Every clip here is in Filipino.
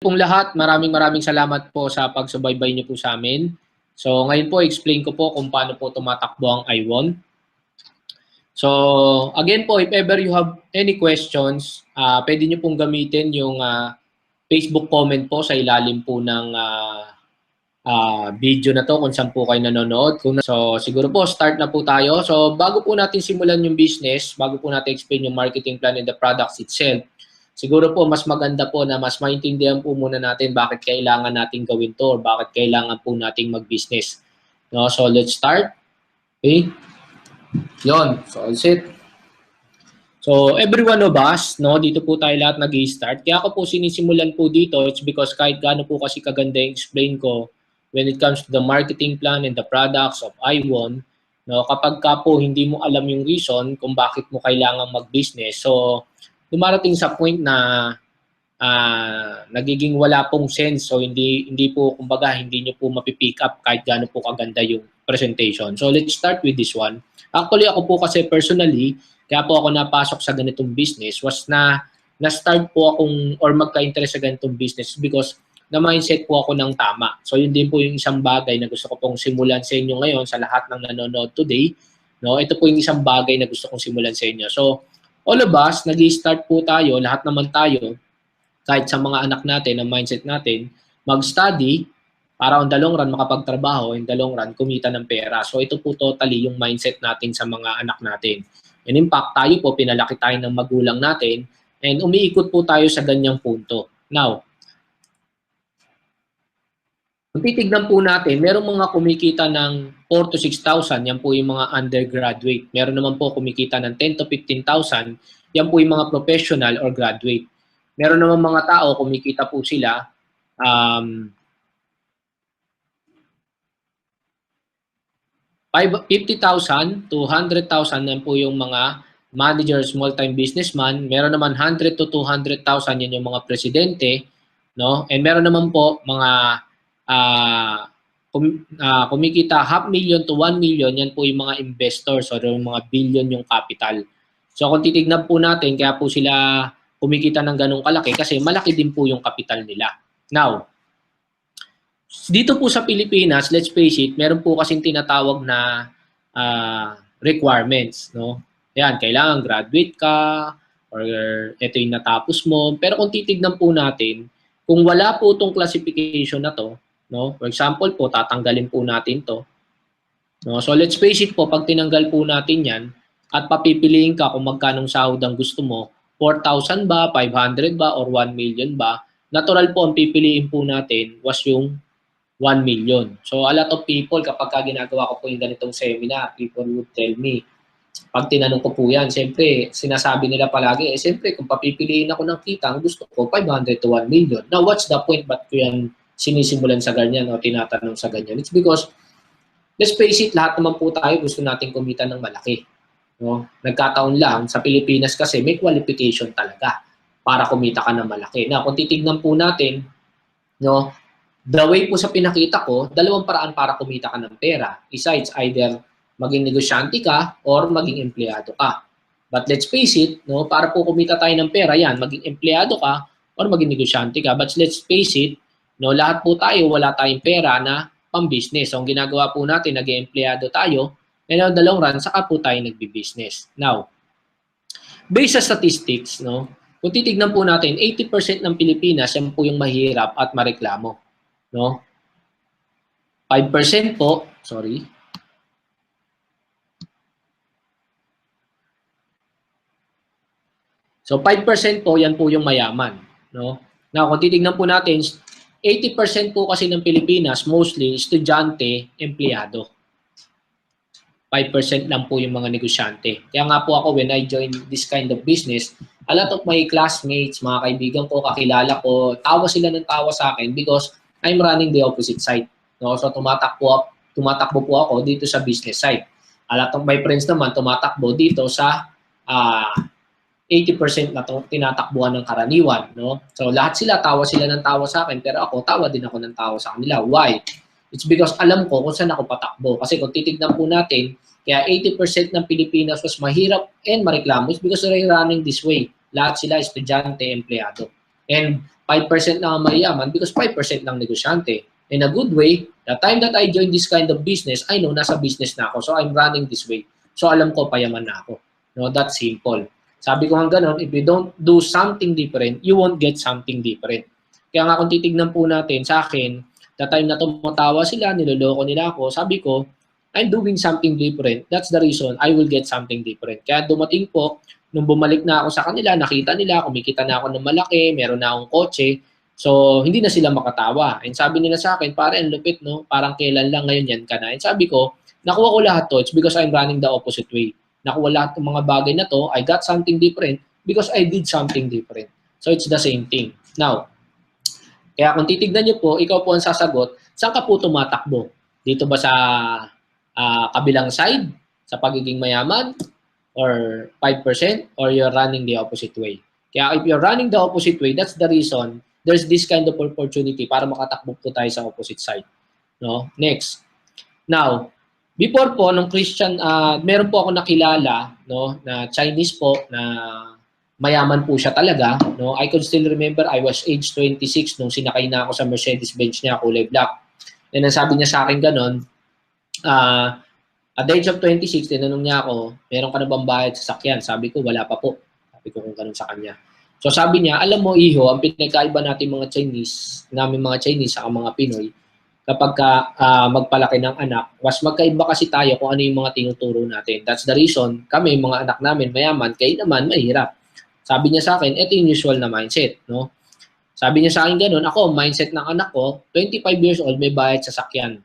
pong lahat, maraming salamat po sa pagsubaybay niyo po sa amin. So ngayon po, explain ko po kung paano po tumatakbo ang I1. So again po, if ever you have any questions, pwede niyo pong gamitin yung Facebook comment po sa ilalim po ng video na to kung saan po kayo nanonood. So siguro po, start na po tayo. So bago po natin simulan yung business, bago po natin explain yung marketing plan and the products itself, siguro po mas maganda po na mas maintindihan po muna natin bakit kailangan natin gawin to or bakit kailangan po nating mag-business. No? So let's start. Okay? Yon. So all set. So every one of us, no, dito po tayo lahat nag-i-start. Kaya ako po sinisimulan po dito, it's because kahit gaano po kasi kaganda yung explain ko when it comes to the marketing plan and the products of I1, no, kapag ka po hindi mo alam yung reason kung bakit mo kailangan mag-business, so dumarating sa point na nagiging wala pong sense. So hindi po, kumbaga, hindi nyo po mapipick up kahit gaano po kaganda yung presentation. So let's start with this one. Actually, ako po kasi personally, kaya po ako napasok sa ganitong business was na-start po akong or magka-interest sa ganitong business because na-mindset po ako ng tama. So yun din po yung isang bagay na gusto ko pong simulan sa inyo ngayon sa lahat ng nanonood today. No, ito po yung isang bagay na gusto kong simulan sa inyo. So all of us, nag-i-start po tayo, lahat naman tayo, kahit sa mga anak natin, ang mindset natin, mag-study para on the long run makapagtrabaho, in the long run kumita ng pera. So ito po totally yung mindset natin sa mga anak natin. And in fact, tayo po, pinalaki tayo ng magulang natin and umiikot po tayo sa ganyang punto. Now, kung titignan po natin, merong mga kumikita ng 4 to 6,000, yan po yung mga undergraduate. Meron naman po kumikita ng 10 to 15,000, yan po yung mga professional or graduate. Meron naman mga tao, kumikita po sila 50,000 to 100,000, yan po yung mga managers, small-time businessman. Meron naman 100 to 200,000, yan yung mga presidente. No? And meron naman po mga kumikita 500,000 to 1 million, yan po yung mga investors or yung mga billion yung capital. So kung titignan po natin, kaya po sila kumikita ng ganong kalaki kasi malaki din po yung capital nila. Now, dito po sa Pilipinas, let's face it, meron po kasing tinatawag na requirements, no? Yan, kailangan graduate ka or ito yung natapos mo. Pero kung titignan po natin, kung wala po itong classification na to, no? For example po, tatanggalin po natin to. No? So let's face it po, pag tinanggal po natin yan at papipiliin ka kung magkanong sahod ang gusto mo, 4,000 ba, 500 ba, or 1 million ba, natural po ang pipiliin po natin was yung 1 million. So, a lot of people, kapag ginagawa ko po yung ganitong seminar, people would tell me, pag tinanong ko po yan, siyempre, sinasabi nila palagi, siyempre, kung papipiliin ako ng kita, ang gusto ko, 500 to 1 million. Now, what's the point? Ba't ko yan sinisimulan sa ganyan o tinatanong sa ganyan? It's because, let's face it, lahat naman po tayo gusto natin kumita ng malaki. No? Nagkataon lang, sa Pilipinas kasi, may qualification talaga para kumita ka ng malaki. Now, kung titignan po natin, no, the way po sa pinakita ko, dalawang paraan para kumita ka ng pera. Isa, it's either maging negosyante ka or maging empleyado ka. But let's face it, no, para po kumita tayo ng pera, yan, maging empleyado ka or maging negosyante ka. But let's face it, no, lahat po tayo, wala tayong pera na pang-business. So, ang ginagawa po natin, nag-empleyado tayo, and on the long run, saka po tayo nagbi-business. Now, based sa statistics, no, kung titignan po natin, 80% ng Pilipinas, yan po yung mahirap at mareklamo. No? 5% po, sorry. So 5% po, yan po yung mayaman, no? Now, kung titignan po natin, 80% po kasi ng Pilipinas, mostly estudyante, empleyado. 5% lang po yung mga negosyante. Kaya nga po ako, when I joined this kind of business, a lot of my classmates, mga kaibigan ko, kakilala ko, tawa sila ng tawa sa akin because I'm running the opposite side. No? So tumatakbo po ako dito sa business side. A lot of my friends naman tumatakbo dito sa 80% na tinatakbuhan ng karaniwan. No? So lahat tawa sila ng tawa sa akin, pero ako, tawa din ako ng tawa sa kanila. Why? It's because alam ko kung saan ako patakbo. Kasi kung titignan po natin, kaya 80% ng Pilipinas was mahirap and mareklamo is because they're running this way. Lahat sila estudyante, empleyado. And 5% lang ang mayaman because 5% lang negosyante. In a good way, the time that I join this kind of business, I know nasa business na ako. So I'm running this way. So alam ko payaman na ako. No, that's simple. Sabi ko nga ganun, if you don't do something different, you won't get something different. Kaya nga kung titignan po natin sa akin, the time na tumatawa sila, niloloko nila ako, sabi ko, I'm doing something different. That's the reason I will get something different. Kaya dumating po, nung bumalik na ako sa kanila, nakita nila, kumikita na ako ng malaki, meron na akong kotse, so hindi na sila makatawa. And sabi nila sa akin, pare, ang lupit, no? Parang kailan lang ngayon yan ka na. And sabi ko, nakuha ko lahat to, it's because I'm running the opposite way. Nakuha lahat ng mga bagay na to, I got something different because I did something different. So it's the same thing. Now, kaya kung titignan niyo po, ikaw po ang sasagot, saan ka po tumatakbo? Dito ba sa kabilang side, sa pagiging mayaman, or 5%, or you're running the opposite way? Kaya if you're running the opposite way, that's the reason there's this kind of opportunity para makatakbo po tayo sa opposite side. No? Next. Now, before po, nung Christian, meron po ako nakilala, no, na Chinese po, na mayaman po siya talaga. No? I could still remember, I was age 26 nung sinakay na ako sa Mercedes-Benz niya, kulay black. And then sabi niya sa akin ganon, at the age of 26, tinanong niya ako, meron ka na bang bayad sa sakyan? Sabi ko, wala pa po. Sabi ko kung ganon sa kanya. So sabi niya, alam mo iho, ang pinagkaiba natin mga Chinese, namin mga Chinese sa mga Pinoy, kapag magpalaki ng anak, mas magkaiba kasi tayo kung ano yung mga tinuturo natin. That's the reason, kami, mga anak namin, mayaman, kayo naman, mahirap. Sabi niya sa akin, ito yung usual na mindset. No? Sabi niya sa akin ganun, ako, mindset ng anak ko, 25 years old, may bayad sa sakyan.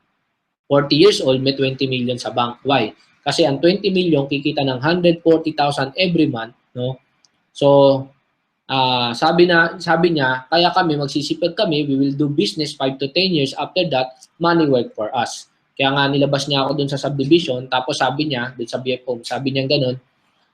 40 years old, may 20 million sa bank. Why? Kasi ang 20 million, kikita ng 140,000 every month. No? So, sabi niya, kaya kami, magsisipag kami, we will do business 5 to 10 years. After that, money work for us. Kaya nga nilabas niya ako dun sa subdivision, tapos sabi niya, dun sa BF Home, sabi niya ganun,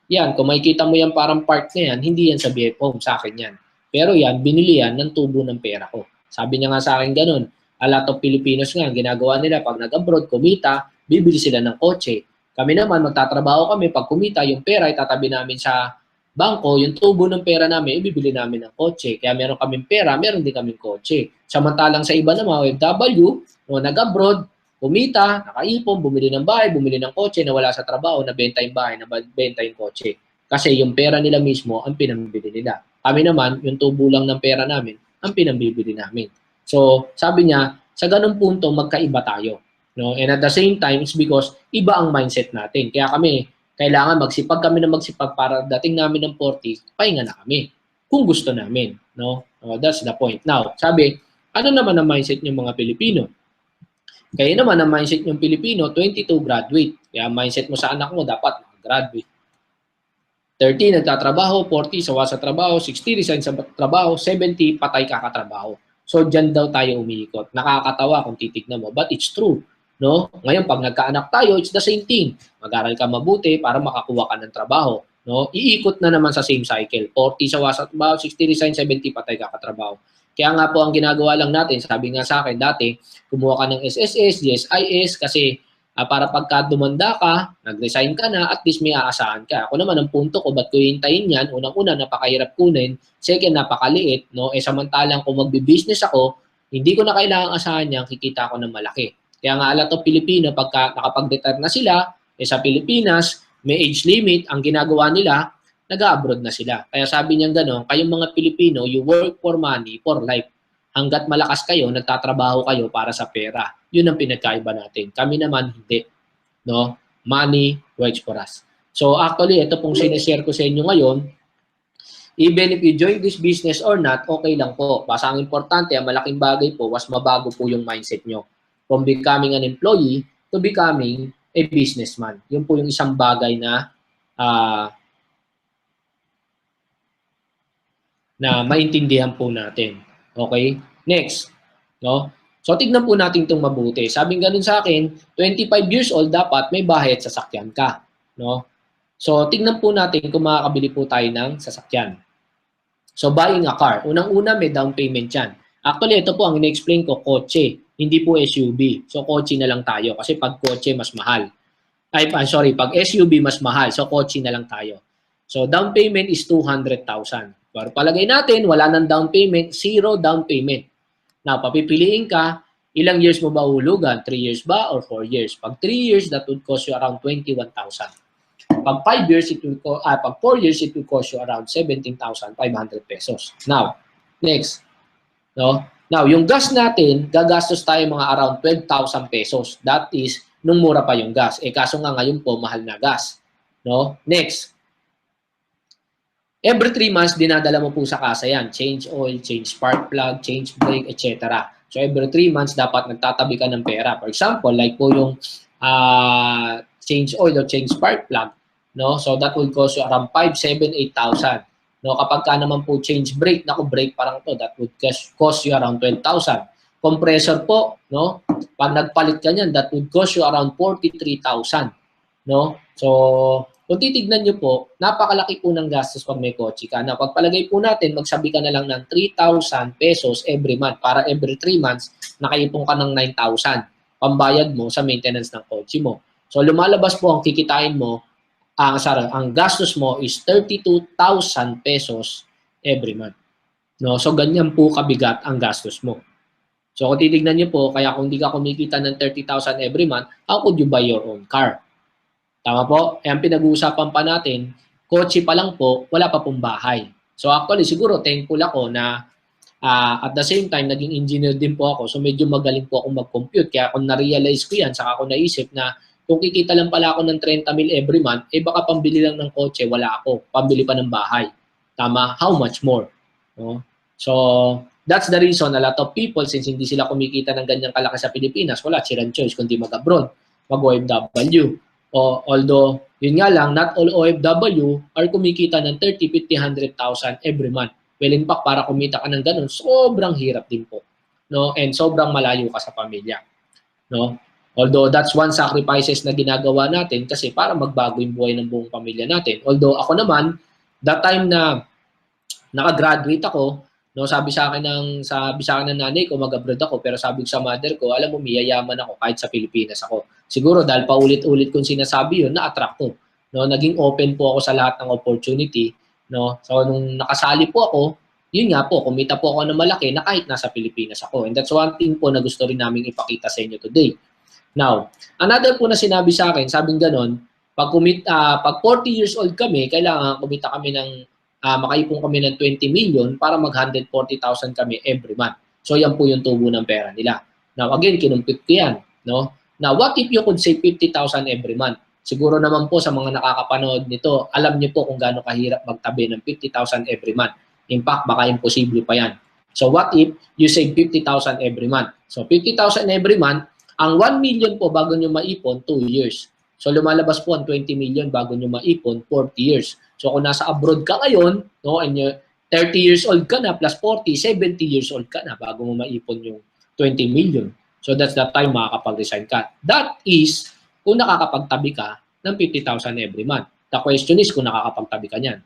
yan, kung makikita mo yan parang part na yan, hindi yan sa BF Home, sa akin yan. Pero yan, binili yan ng tubo ng pera ko. Sabi niya nga sa akin ganun, a lot of Filipinos nga, ginagawa nila, pag nag-abroad, kumita, bibili sila ng kotse. Kami naman, magtatrabaho kami, pag kumita, yung pera itatabi namin sa bangko, yung tubo ng pera namin, ibibili namin ng kotse. Kaya meron kaming pera, meron din kaming kotse. Samantalang sa iba na mga OFW, no, nag-abroad, kumita, nakaipon, bumili ng bahay, bumili ng kotse, nawala sa trabaho, nabenta yung bahay, nabenta yung kotse. Kasi yung pera nila mismo, ang pinambili nila. Kami naman, yung tubo lang ng pera namin, ang pinambibili namin. So, sabi niya, sa ganung punto, magkaiba tayo. No? And at the same time, it's because iba ang mindset natin. Kaya kami, kailangan magsipag kami na magsipag para dating namin ng 40, pahinga na kami. Kung gusto namin. No? That's the point. Now, sabi, ano naman ang mindset ng mga Pilipino? Kaya naman ang mindset ng Pilipino, 22 graduate. Kaya mindset mo sa anak mo, dapat graduate. 30 nagtatrabaho, 40 sawa sa trabaho, 60 resign sa trabaho, 70 patay kakatrabaho. So, dyan daw tayo umiikot. Nakakatawa kung titignan mo. But it's true. No? Ngayon, pag nagkaanak tayo, it's the same thing. Mag-aral ka mabuti para makakuha ka ng trabaho. No? Iikot na naman sa same cycle. 40 sawa sa trabaho, 60 resign, 70 patay kakatrabaho. Kaya nga po ang ginagawa lang natin, sabi nga sa akin dati, kumuha ka ng SSS, GSIS, kasi para pagka dumanda ka, nag-resign ka na, at least may aasahan ka. Ako naman, ang punto ko, ba't ko hintayin yan? Unang-una, napakahirap kunin. Second, napakaliit. No? Samantalang kung magbi-business ako, hindi ko na kailangang asahan yan, kikita ako ng malaki. Kaya nga, a lot of Pilipino, pagka nakapag-retire na sila, sa Pilipinas, may age limit, ang ginagawa nila, nag-abroad na sila. Kaya sabi niya gano'n, kayong mga Pilipino, you work for money, for life. Hanggat malakas kayo, nagtatrabaho kayo para sa pera. Yun ang pinagkaiba natin. Kami naman, hindi. No? Money works for us. So actually, ito pong sinishare ko sa inyo ngayon, even if you join this business or not, okay lang po. Basta ang importante, ang malaking bagay po, was mabago po yung mindset nyo. From becoming an employee to becoming a businessman. Yun po yung isang bagay na maintindihan po natin. Okay? Next. No? So, tignan po natin itong mabuti. Sabing ganun sa akin, 25 years old, dapat may bahay at sasakyan ka. No? So, tignan po natin kung makakabili po tayo ng sasakyan. So, buying a car. Unang-una, may down payment yan. Actually, ito po ang in-explain ko, kotse. Hindi po SUV. So, kotse na lang tayo. Kasi pag kotse, mas mahal. Pag SUV, mas mahal. So, kotse na lang tayo. So, down payment is 200,000. Pero palagay natin, wala nang down payment, zero down payment. Now, papipiliin ka, ilang years mo ba uhulugan? 3 years ba or 4 years? Pag 3 years, that would cost you around 21,000. Pag 5 years, pag 4 years, it will cost you around 17,500 pesos. Now, next. No? Now, yung gas natin, gagastos tayo mga around 12,000 pesos. That is, nung mura pa yung gas. Kaso nga ngayon po, mahal na gas. No? Next. Every 3 months, dinadala mo po sa kasa yan. Change oil, change spark plug, change brake, etc. So, every 3 months, dapat nagtatabi ka ng pera. For example, like po yung change oil or change spark plug. No? So, that will cost you around 5, 7, 8,000. No? Kapag ka naman po change brake, naku, brake parang to, that would cost you around 12,000. Compressor po, no? Pag nagpalit ka niyan, that would cost you around 43,000. No? So, kung titignan nyo po, napakalaki po ng gastos pag may kotse ka. Na pagpalagay po natin, magsabi ka na lang ng 3,000 pesos every month para every 3 months, nakaipon ka ng 9,000 pambayad mo sa maintenance ng kotse mo. So, lumalabas po ang kikitain mo, ang gastos mo is 32,000 pesos every month. No? So, ganyan po kabigat ang gastos mo. So, kung titignan nyo po, kaya kung hindi ka kumikita ng 30,000 every month, how could you buy your own car? Tama po? Ang pinag-uusapan pa natin, kotse pa lang po, wala pa pong bahay. So actually, siguro thankful ako na at the same time, naging engineer din po ako. So medyo magaling po ako mag-compute. Kaya kung na-realize ko yan, saka ako naisip na kung kikita lang pala ako ng 30 mil every month, baka pambili lang ng kotse, wala ako. Pambili pa ng bahay. Tama? How much more? No? So, that's the reason a lot of people, since hindi sila kumikita ng ganyang kalaki sa Pilipinas, wala silang choice kundi mag-abroad, mag-OFW. Although, yun nga lang, not all OFW are kumikita ng 30, 50, 100,000 every month. Well, in fact, para kumita ka ng ganun, sobrang hirap din po. No? And sobrang malayo ka sa pamilya. No? Although, that's one sacrifices na ginagawa natin kasi para magbago yung buhay ng buong pamilya natin. Although, ako naman, that time na nakagraduate ako, no, sabi sa akin ng nanay ko, mag-abroad ako, pero sabi ko sa mother ko, alam mo, miyayaman ako kahit sa Pilipinas ako. Siguro dahil paulit-ulit kong sinasabi yun, na-attract ko. No, naging open po ako sa lahat ng opportunity, no. So nung nakasali po ako, yun nga po, kumita po ako ng malaki na kahit nasa Pilipinas ako. And that's one thing po na gusto rin namin ipakita sa inyo today. Now, another po na sinabi sa akin, sabing ganon, pag 40 years old kami, kailangan kumita kami ng makaipon kami ng 20 million para mag-140,000 kami every month. So, yan po yung tubo ng pera nila. Now, again, kinumpit ko yan. No? Now, what if you could save 50,000 every month? Siguro naman po sa mga nakakapanood nito, alam niyo po kung gaano kahirap magtabi ng 50,000 every month. In fact, baka imposible pa yan. So, what if you save 50,000 every month? So, 50,000 every month, ang 1 million po bago nyo maipon, 2 years. So, lumalabas po ang 20 million bago nyo maipon, 40 years. So, kung nasa abroad ka ngayon, no, and 30 years old ka na, plus 40, 70 years old ka na bago mo maipon yung 20 million. So, that's the time makakapag-resign ka. That is, kung nakakapagtabi ka ng 50,000 every month. The question is kung nakakapagtabi ka niyan.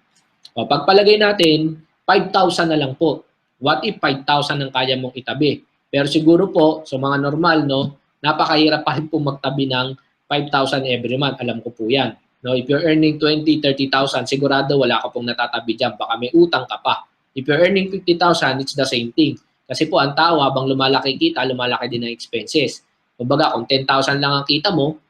O, pagpalagay natin, 5,000 na lang po. What if 5,000 ang kaya mong itabi? Pero siguro po, sa mga normal, no, napakahirap pa rin po magtabi ng 5,000 every month. Alam ko po yan. No, if you're earning 20, 30,000, sigurado wala ka pong natatabi dyan. Baka may utang ka pa. If you're earning 50,000, it's the same thing. Kasi po, ang tao, habang lumalaki kita, lumalaki din ang expenses. Kumbaga, kung 10,000 lang ang kita mo,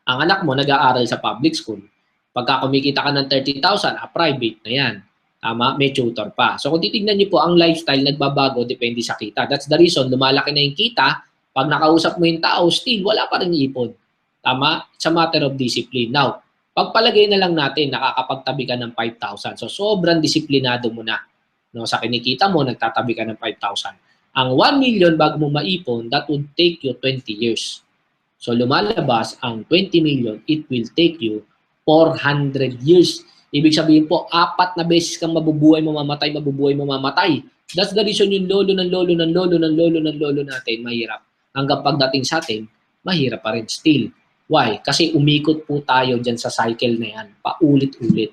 ang anak mo nag-aaral sa public school. Pagka kumikita ka ng 30,000, private na yan. Tama? May tutor pa. So, kung titignan niyo po, ang lifestyle nagbabago, depende sa kita. That's the reason, lumalaki na yung kita, pag nakausap mo yung tao, still, wala pa rin ipon. Tama? It's a matter of discipline. Now, pagpalagay na lang natin, nakakapagtabi ka ng 5,000. So, sobrang disiplinado mo na. No, sa kinikita mo, nagtatabi ka ng 5,000. Ang 1 million bago mo maipon, that would take you 20 years. So, lumalabas ang 20 million, it will take you 400 years. Ibig sabihin po, 4 na beses kang mabubuhay, mamamatay. That's the reason yung lolo natin, mahirap. Hanggang pagdating sa atin, mahirap pa rin still. Why? Kasi umikot po tayo dyan sa cycle na yan, paulit-ulit.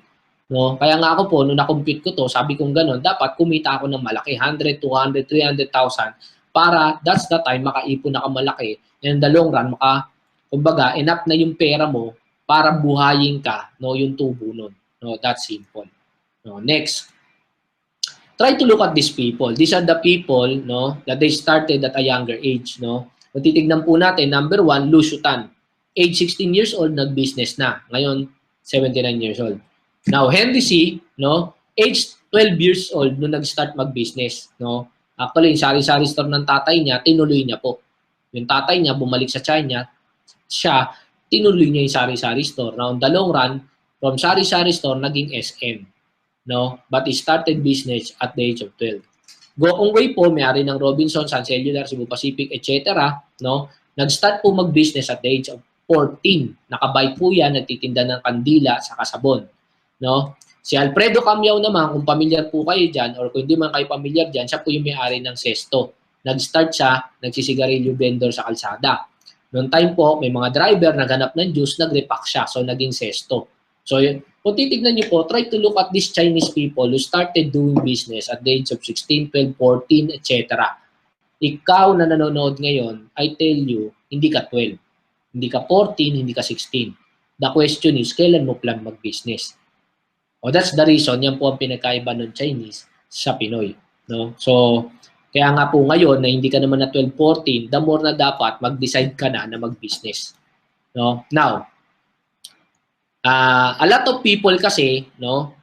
No? Kaya nga ako po, nung na-compute ko to, sabi kong gano'n, dapat kumita ako ng malaki, 100, 200, 300,000, para that's the time makaipon na ka malaki. And in the long run, kumbaga, enough na yung pera mo para buhayin ka, no, yung tubo nun. No, that's simple. No, next. try to look at these people. These are the people, no, that they started at a younger age, no. Kung titignan po natin, number 1, Lu Xutang. Age 16 years old, nag-business na. Ngayon, 79 years old. Now, Henry C, no, age 12 years old nung nag-start mag-business, no. Actually, yung sari-sari store ng tatay niya, tinuloy niya po. Yung tatay niya, bumalik sa China, siya, tinuloy niya yung sari-sari store. Now, on the long run, from sari-sari store, naging SM. No? But he started business at the age of 12. Gokong Wei po, may-ari ng Robinson, Sun Cellular, Cebu Pacific, etc. No? Nag-start po mag-business at the age of 14. Nakabike po yan, nagtitinda ng kandila sa kasabon. No? Si Alfredo Camiao naman, kung pamilyar po kayo dyan, or kung hindi man kayo pamilyar dyan, siya po yung may-ari ng Sesto. Nag-start siya, nagsisigarilyo vendor sa kalsada. Noong time po, may mga driver, naghanap ng juice, nag-repack siya. So, naging Sesto. So, kung titignan niyo po, try to look at these Chinese people who started doing business at the age of 16, 12, 14, etc. Ikaw na nanonood ngayon, I tell you, hindi ka 12. Hindi ka 14, hindi ka 16. The question is, kailan mo plan mag-business? Oh, that's the reason, yan po ang pinagkaiba ng Chinese sa Pinoy. No? So, kaya nga po ngayon na hindi ka naman na 12, 14, the more na dapat mag-decide ka na mag-business. No? Now, a lot of people kasi, no,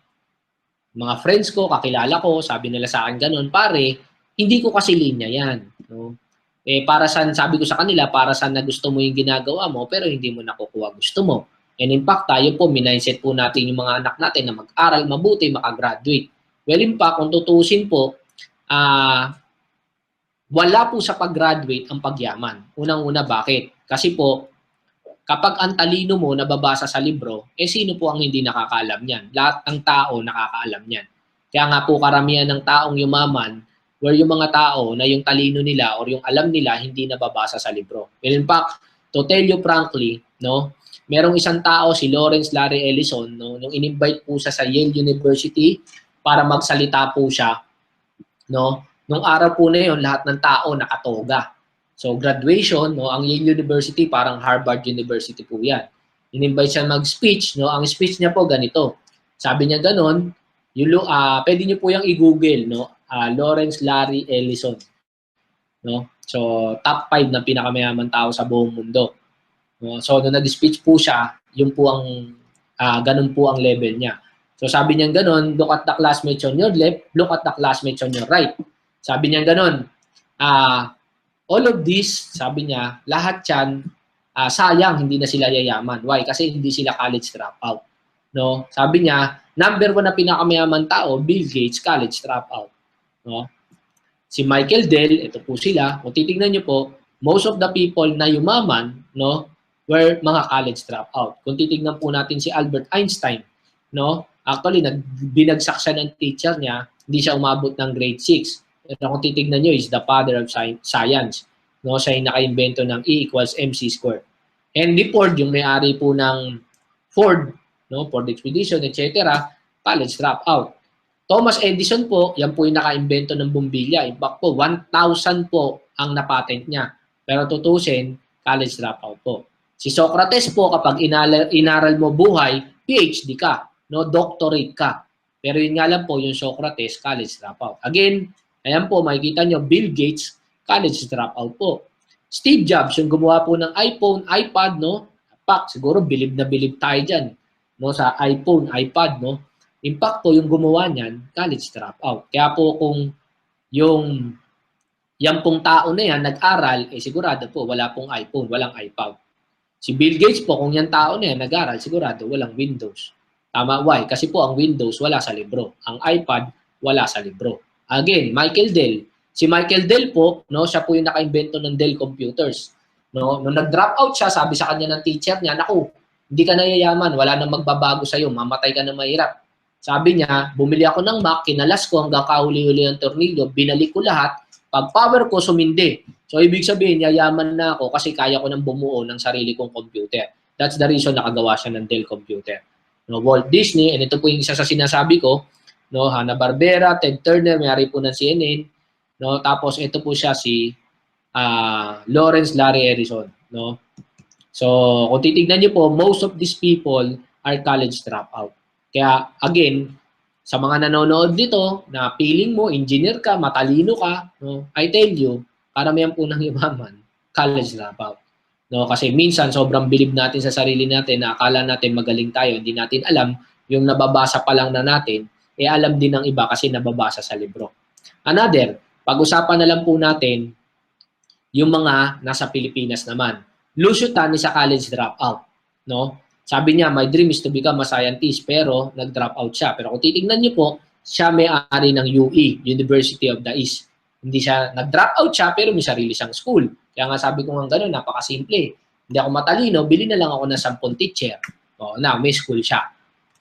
mga friends ko, kakilala ko, sabi nila sa akin ganun, pare, hindi ko kasi linya yan. No? Eh, para saan, sabi ko sa kanila, para saan na gusto mo yung ginagawa mo, pero hindi mo nakukuha gusto mo. And in fact, tayo po, mindset po natin yung mga anak natin na mag-aral mabuti, makagraduate. Well, in fact, kung tutusin po, wala po sa pag-graduate ang pagyaman. Unang-una, bakit? Kasi po, kapag ang talino mo nababasa sa libro, eh sino po ang hindi nakakaalam niyan? Lahat ng tao nakakaalam niyan. Kaya nga po karamihan ng taong yumaman, where yung mga tao na yung talino nila or yung alam nila hindi nababasa sa libro. Well, in fact, to tell you frankly, no, merong isang tao, si Lawrence Larry Ellison, no, nung in-invite po siya sa Yale University para magsalita po siya, no, nung araw po na yun, lahat ng tao nakatoga. So, graduation, no, ang Yale University, parang Harvard University po yan. In-invite siya mag-speech, no, ang speech niya po ganito. Sabi niya ganon, pwede niyo po yung i-google, no, Lawrence Larry Ellison. No? So, top 5 na pinakamayaman tao sa buong mundo. No? So, nung nag-speech po siya, yun po ang, ganun po ang level niya. So, sabi niya ganon, look at the classmates on your left, look at the classmates on your right. Sabi niya ganon, all of this, sabi niya, lahat yan, sayang, hindi na sila yayaman. Why? Kasi hindi sila college dropout. No? Sabi niya, number 1 na pinakamayaman tao, Bill Gates, college dropout. No? Si Michael Dell, ito po sila. Kung titignan niyo po, most of the people na yumaman, no, were mga college dropout. Kung titignan po natin si Albert Einstein, no, actually, binagsak siya ng teacher niya, hindi siya umabot ng grade 6. Pero kung titignan nyo, is the father of science. No? Siya yung naka-invento ng E equals MC squared. Henry Ford, yung may-ari po ng Ford, no? Ford Expedition, etc., college dropout. Thomas Edison po, yan po yung naka-invento ng bombilya. In fact po, 1,000 po ang napatent niya. Pero tutusin, college dropout po. Si Socrates po, kapag inaral mo buhay, PhD ka, no? Doctorate ka. Pero yun nga lang po, yung Socrates, college dropout. Again, ayan po, makikita nyo, Bill Gates, college dropout po. Steve Jobs, yung gumawa po ng iPhone, iPad, no? Pak, siguro bilib na bilib tayo dyan, no? Sa iPhone, iPad, no? In fact po, yung gumawa niyan, college dropout. Kaya po kung yung yan pong tao na yan nag-aral, eh sigurado po, wala pong iPhone, walang iPad. Si Bill Gates po, kung yan tao na yan nag-aral, sigurado walang Windows. Tama, why? Kasi po ang Windows wala sa libro. Ang iPad wala sa libro. Again, Michael Dell. Si Michael Dell po, no, siya po yung naka-invento ng Dell computers. No, nung nag-drop out siya, sabi sa kanya ng teacher niya, naku, hindi ka na yayaman, wala nang magbabago sa iyo, mamatay ka na mahirap. Sabi niya, bumili ako ng Mac, kinalas ko hanggang kahuli-huli ng tornilyo, binalik ko lahat, pag power ko sumindi. So ibig sabihin, yayaman na ako kasi kaya ko nang bumuo ng sarili kong computer. That's the reason nakagawa siya ng Dell computer. No, Walt Disney, and ito po yung isa sa sinasabi ko, no, Hanna-Barbera, Ted Turner, may-ari po ng CNN, no, tapos ito po siya si Lawrence Larry Ellison, no. So, kung titignan niyo po, most of these people are college dropout. Kaya again, Sa mga nanonood dito, na feeling mo, engineer ka, matalino ka, no? I tell you, karamihan po ng yumaman, college dropout. No? Kasi minsan, sobrang bilib natin sa sarili natin na akala natin magaling tayo, hindi natin alam, yung nababasa pa lang na natin, alam din ng iba kasi nababasa sa libro. Another, pag-usapan na lang po natin yung mga nasa Pilipinas naman. Lucio Tan is a college dropout. No? Sabi niya, my dream is to become a scientist, pero nag-drop out siya. Pero kung titignan niyo po, siya may-ari ng UE, University of the East. Hindi siya, nag-drop out siya, pero may sarili siyang school. Kaya nga sabi ko nga gano'n, napakasimple. Hindi ako matalino, bili na lang ako ng 10 teacher. O, now, may school siya.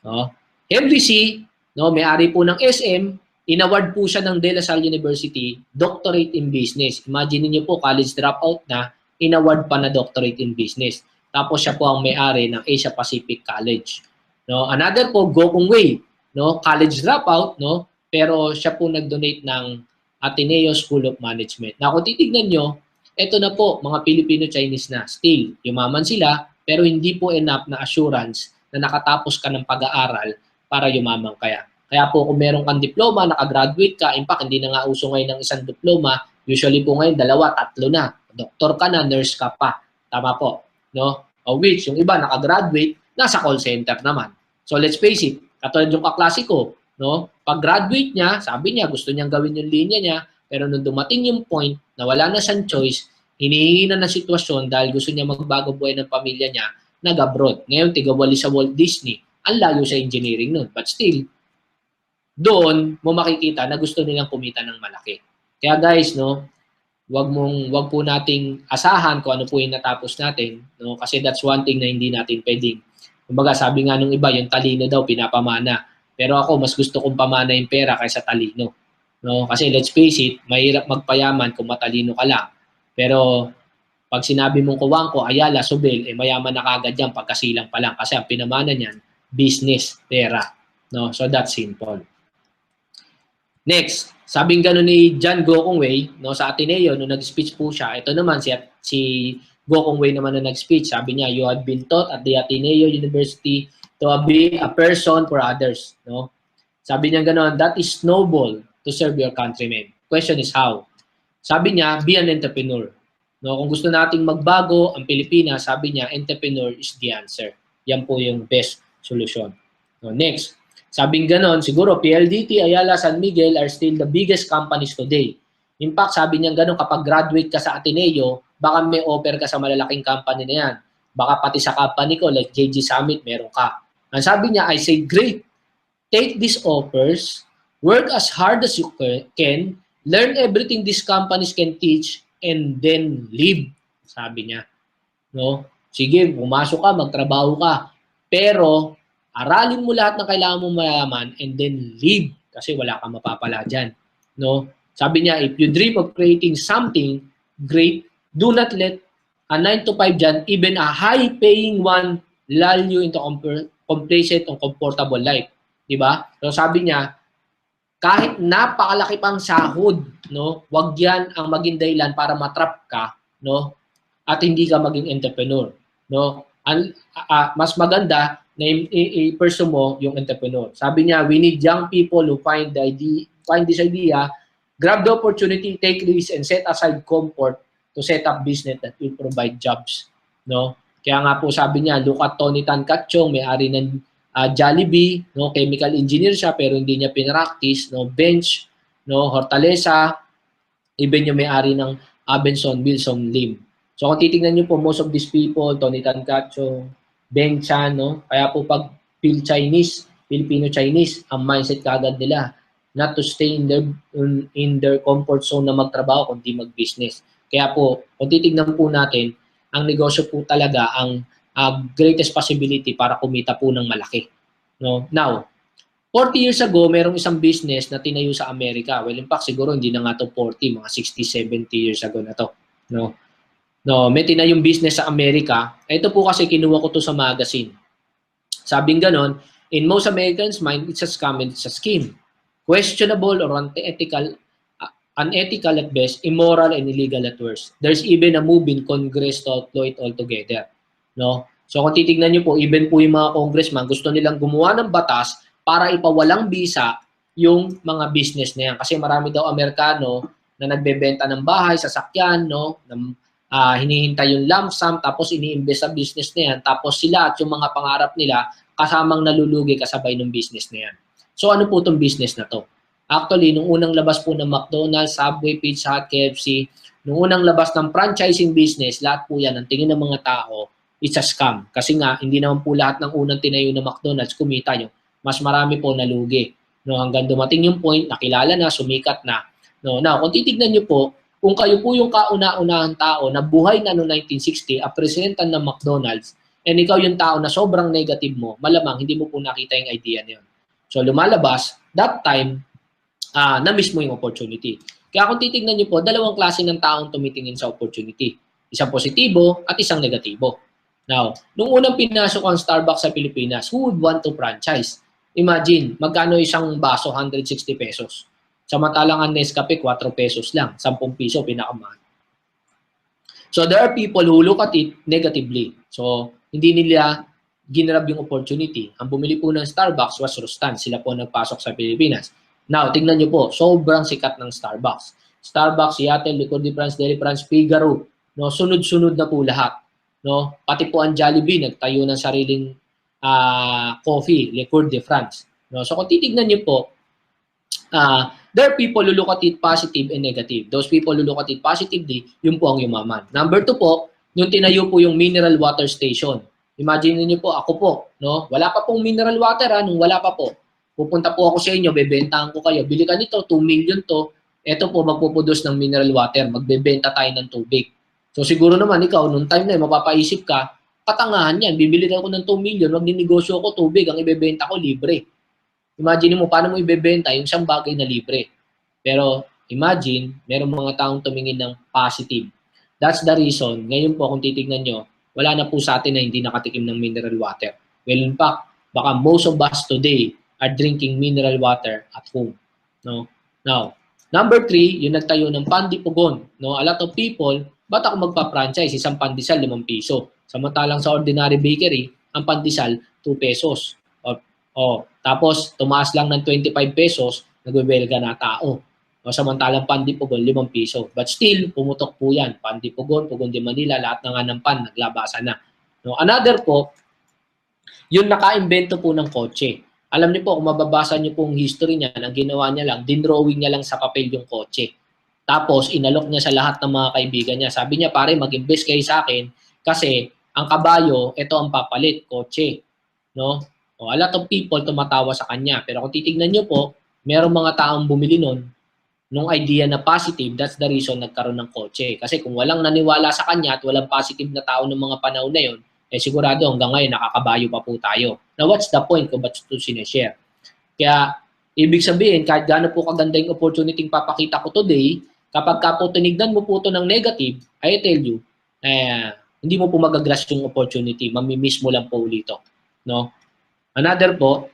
No? MVC, no, may-ari po ng SM, inaward po siya ng De La Salle University, doctorate in business. Imagine niyo po, college dropout na, inaward pa na doctorate in business. Tapos siya po ang may-ari ng Asia Pacific College. No, another po, Go Kung Wei, no, college dropout, no, pero siya po nag-donate ng Ateneo School of Management. Na kung titignan nyo, eto na po, mga Filipino-Chinese na. Still, yumaman sila, pero hindi po enough na assurance na nakatapos ka ng pag-aaral para yumaman kaya. Kaya po kung meron kang diploma, nakagraduate ka, in fact, hindi na nga uso ngayon ng isang diploma, usually po ngayon, 2, 3 na. Doktor ka na, nurse ka pa. Tama po. No? Of which, yung iba nakagraduate, nasa call center naman. So let's face it, katulad yung kaklase ko, no? Pag graduate niya, sabi niya, gusto niyang gawin yung linya niya, pero nung dumating yung point na wala na siyang choice, hinihingi na ng sitwasyon dahil gusto niya magbago buhay ng pamilya niya, nag-abroad. Ngayon, tigawali sa Walt Disney. Ang layo sa engineering nun. But still, doon mo makikita na gusto nilang kumita ng malaki. Kaya guys, no, wag po nating asahan kung ano po yung natapos natin, no? Kasi that's one thing na hindi natin pwedeng. Kumbaga, sabi nga nung iba, yung talino daw pinapamana. Pero ako, mas gusto kong pamana yung pera kaysa talino. No? Kasi let's face it, mahirap magpayaman kung matalino ka lang. Pero pag sinabi mong Kuwangko, Ayala, Subel, mayaman na kagad yan pagkasilang pa lang. Kasi ang pinamana niyan, business, pera. No? So that's simple. Next, sabing gano'n ni John Go Kung Wei, no, sa Ateneo, nung nag-speech po siya, ito naman si Go Kung Wei naman na nag-speech, sabi niya, you have been taught at the Ateneo University to be a person for others. No? Sabi niya gano'n, that is noble to serve your countrymen. Question is how? Sabi niya, be an entrepreneur. No? Kung gusto nating magbago ang Pilipinas, sabi niya, entrepreneur is the answer. Yan po yung best solution. No, next, sabing ganon, siguro PLDT, Ayala, San Miguel are still the biggest companies today. In fact, sabi niya ganon, kapag graduate ka sa Ateneo, baka may offer ka sa malalaking company na yan. Baka pati sa company ko, like JG Summit, meron ka. Ang sabi niya, I say, great. Take these offers, work as hard as you can, learn everything these companies can teach, and then leave. Sabi niya. No? Sige, pumasok ka, magtrabaho ka. Pero, aralin mo lahat ng kailangan mong malaman and then leave kasi wala kang mapapala dyan. No? Sabi niya, if you dream of creating something great, do not let a 9 to 5 dyan, even a high-paying one, lull you into complacent and comfortable life. Diba? So sabi niya, kahit napakalaki pang sahod, no, wag yan ang maging dahilan para matrap ka, no, at hindi ka maging entrepreneur. No? Mas maganda na i-pursue mo yung entrepreneur. Sabi niya, we need young people who find this idea, grab the opportunity, take risks, and set aside comfort to set up business that will provide jobs. No? Kaya nga po sabi niya, look at Tony Tan Catchong, may-ari ng Jollibee, no? Chemical engineer siya pero hindi niya pinractice, no? Bench, no? Hortaleza, even yung may-ari ng Abenson, Wilson Lim. So kung titingnan niyo po, most of these people, Tony Tan Catchong, Ben Chan, no? Kaya po pag Filipino-Chinese, ang mindset kagad nila, not to stay in their comfort zone na magtrabaho, kundi mag-business. Kaya po, kung titignan po natin, ang negosyo po talaga ang greatest possibility para kumita po ng malaki. No? Now, 40 years ago, merong isang business na tinayo sa Amerika. Well, in fact, siguro hindi na nga to 40, mga 60, 70 years ago na to. No? No, may tinayong business sa Amerika. Ito po kasi kinuha ko to sa magazine. Sabing ganon, in most Americans' mind, it's a scam and it's a scheme. Questionable or unethical at best, immoral and illegal at worst. There's even a move in Congress to outlaw it altogether. No? So kung titignan niyo po, even po yung mga congressman, gusto nilang gumawa ng batas para ipawalang bisa yung mga business na yan. Kasi marami daw Amerikano na nagbebenta ng bahay, sasakyan, no? Hinihintay yung lump sum, tapos ini-invest sa business na yan, tapos sila at yung mga pangarap nila kasamang nalulugi kasabay ng business na yan. So ano po itong business na to? Actually, nung unang labas po ng McDonald's, Subway, Pizza Hut, KFC, nung unang labas ng franchising business, lahat po yan, ang tingin ng mga tao, it's a scam. Kasi nga, hindi naman po lahat ng unang tinayo ng McDonald's kumita yung mas marami po nalugi. No, hanggang dumating yung point, nakilala na, sumikat na. No, now, kung titignan nyo po, kung kayo po yung kauna-unahang tao na buhay na noong 1960, representan ng McDonald's, and ikaw yung tao na sobrang negative mo, malamang hindi mo po nakita yung idea na yun. So lumalabas, that time, na-miss mo yung opportunity. Kaya kung titignan nyo po, dalawang klase ng taong tumitingin sa opportunity. Isang positibo at isang negatibo. Now, nung unang pinasok ang Starbucks sa Pilipinas, who would want to franchise? Imagine, magkano isang baso? 160 pesos. Samantalang ang Nescafe, 4 pesos lang. 10 piso, pinakamahal. So, there are people who look at it negatively. So, hindi nila ginrab yung opportunity. Ang bumili po ng Starbucks was Rustan. Sila po nagpasok sa Pilipinas. Now, tignan nyo po, sobrang sikat ng Starbucks. Starbucks, Seattle, Liquor de France, Deli France, Figaro. No, sunod-sunod na po lahat. No? Pati po ang Jollibee, nagtayo ng sariling coffee, Liquor de France. No? So, kung titignan nyo po, there are people who look at it positive and negative. Those people who look at it positively, yun po ang yumaman. Number 2 po, yung tinayo po yung mineral water station. Imagine niyo po, ako po, no? Wala pa pong mineral water, nung wala pa po. Pupunta po ako sa inyo, bebentahan ko kayo. Bili ka nito, 2 million to. Ito po, magpuproduce ng mineral water. Magbebenta tayo ng tubig. So siguro naman, ikaw, nung time na yun, mapapaisip ka, katangahan yan. Bibili ako ng 2 million, magninegosyo ako tubig, ang ibebenta ko libre. Imagine mo, paano mo ibebenta yung isang bagay na libre. Pero imagine, merong mga taong tumingin ng positive. That's the reason. Ngayon po, kung titignan nyo, wala na po sa atin na hindi nakatikim ng mineral water. Well, in fact, baka most of us today are drinking mineral water at home. No? Now, number 3, yung nagtayo ng Pandipugon. No? A lot of people, ba't ako magpa-franchise? Isang pandesal, 5 piso. Samantalang sa ordinary bakery, ang pandesal, 2 pesos. Tapos, tumaas lang ng 25 pesos, nagwewelga na tao. Samantalang Pandipugon, 5 piso. But still, pumutok po yan. Pandipugon, Pugon de Manila, lahat na nga ng pan, naglabasan na. No? Another po, yung naka-invento po ng kotse. Alam niyo po, kung mababasa niyo po yung history niya, ang ginawa niya lang, dinrawing niya lang sa papel yung kotse. Tapos, inalok niya sa lahat ng mga kaibigan niya. Sabi niya, pare, mag-invest kayo sa akin kasi ang kabayo, ito ang papalit, kotse. No? A lot of people tumatawa sa kanya. Pero kung titignan niyo po, merong mga taong bumili nun, nung idea na positive, that's the reason nagkaroon ng kotse. Kasi kung walang naniwala sa kanya at walang positive na tao ng mga panahon na yun, sigurado hanggang ngayon nakakabayo pa po tayo. Now, what's the point kung ba't ito sinishare? Kaya, ibig sabihin, kahit gaano po kaganda yung opportunity papakita ko today, kapag ka po tinignan mo po ito ng negative, I tell you, hindi mo po magagrasp yung opportunity. Mamimiss mo lang po ulito. No? Another po,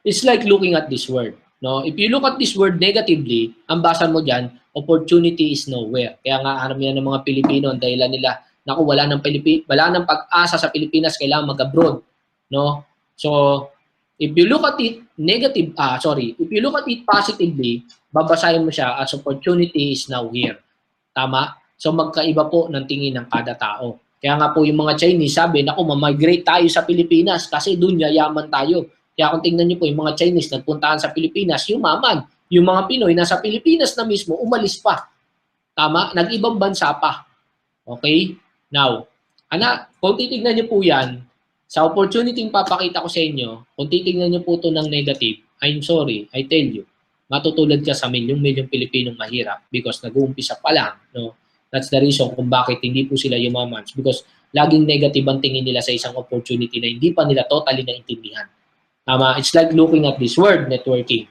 it's like looking at this word. No, if you look at this word negatively, ang basa mo diyan, opportunity is nowhere. Kaya nga karamihan ng mga Pilipino ang dahilan nila, naku, wala nang pag-asa sa Pilipinas, kailangan mag-abroad, no? So, if you look at it if you look at it positively, babasahin mo siya as opportunity is now here. Tama? So, magkaiba po ng tingin ng kada tao. Kaya nga po yung mga Chinese sabi, naku, ma-migrate tayo sa Pilipinas kasi doon yayaman tayo. Kaya kung tingnan niyo po, yung mga Chinese nagpuntahan sa Pilipinas, yumaman. Yung mga Pinoy nasa Pilipinas na mismo, umalis pa. Tama? Nag-ibang bansa pa. Okay? Now, kung titignan niyo po yan, sa opportunity yung papakita ko sa inyo, kung titignan niyo po ito ng negative, I'm sorry, I tell you, matutulad ka sa milyong Pilipinong mahirap because nag-uumpisa pa lang. No? That's the reason kung bakit hindi po sila yumaman. Because laging negative ang tingin nila sa isang opportunity na hindi pa nila totally naintindihan. Tama, it's like looking at this word, networking.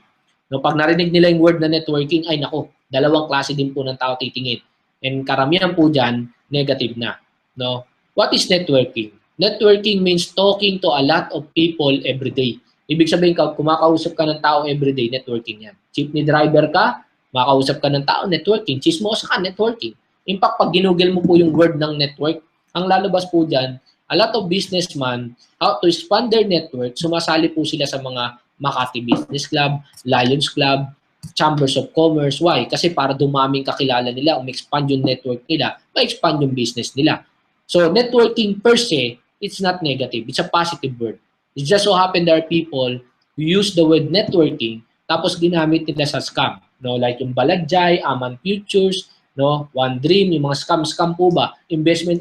No, pag narinig nila yung word na networking, ay nako, dalawang klase din po ng tao titingin. And karamihan po dyan, negative na. No? What is networking? Networking means talking to a lot of people every day. Ibig sabihin, kumakausap ka ng tao every day, networking yan. Jeepney driver ka, makausap ka ng tao, networking. Chismosa ka, networking. In fact, pag ginugel mo po yung word ng network, ang lalabas po dyan, a lot of businessmen, how to expand their network, sumasali po sila sa mga Makati Business Club, Lions Club, Chambers of Commerce. Why? Kasi para dumaming kakilala nila, expand yung network nila, ma-expand yung business nila. So, networking per se, it's not negative. It's a positive word. It just so happen there are people who use the word networking tapos ginamit nila sa scam. No? Like yung Baladjay, Aman Futures, no? One Dream, yung mga scam po ba? Investment.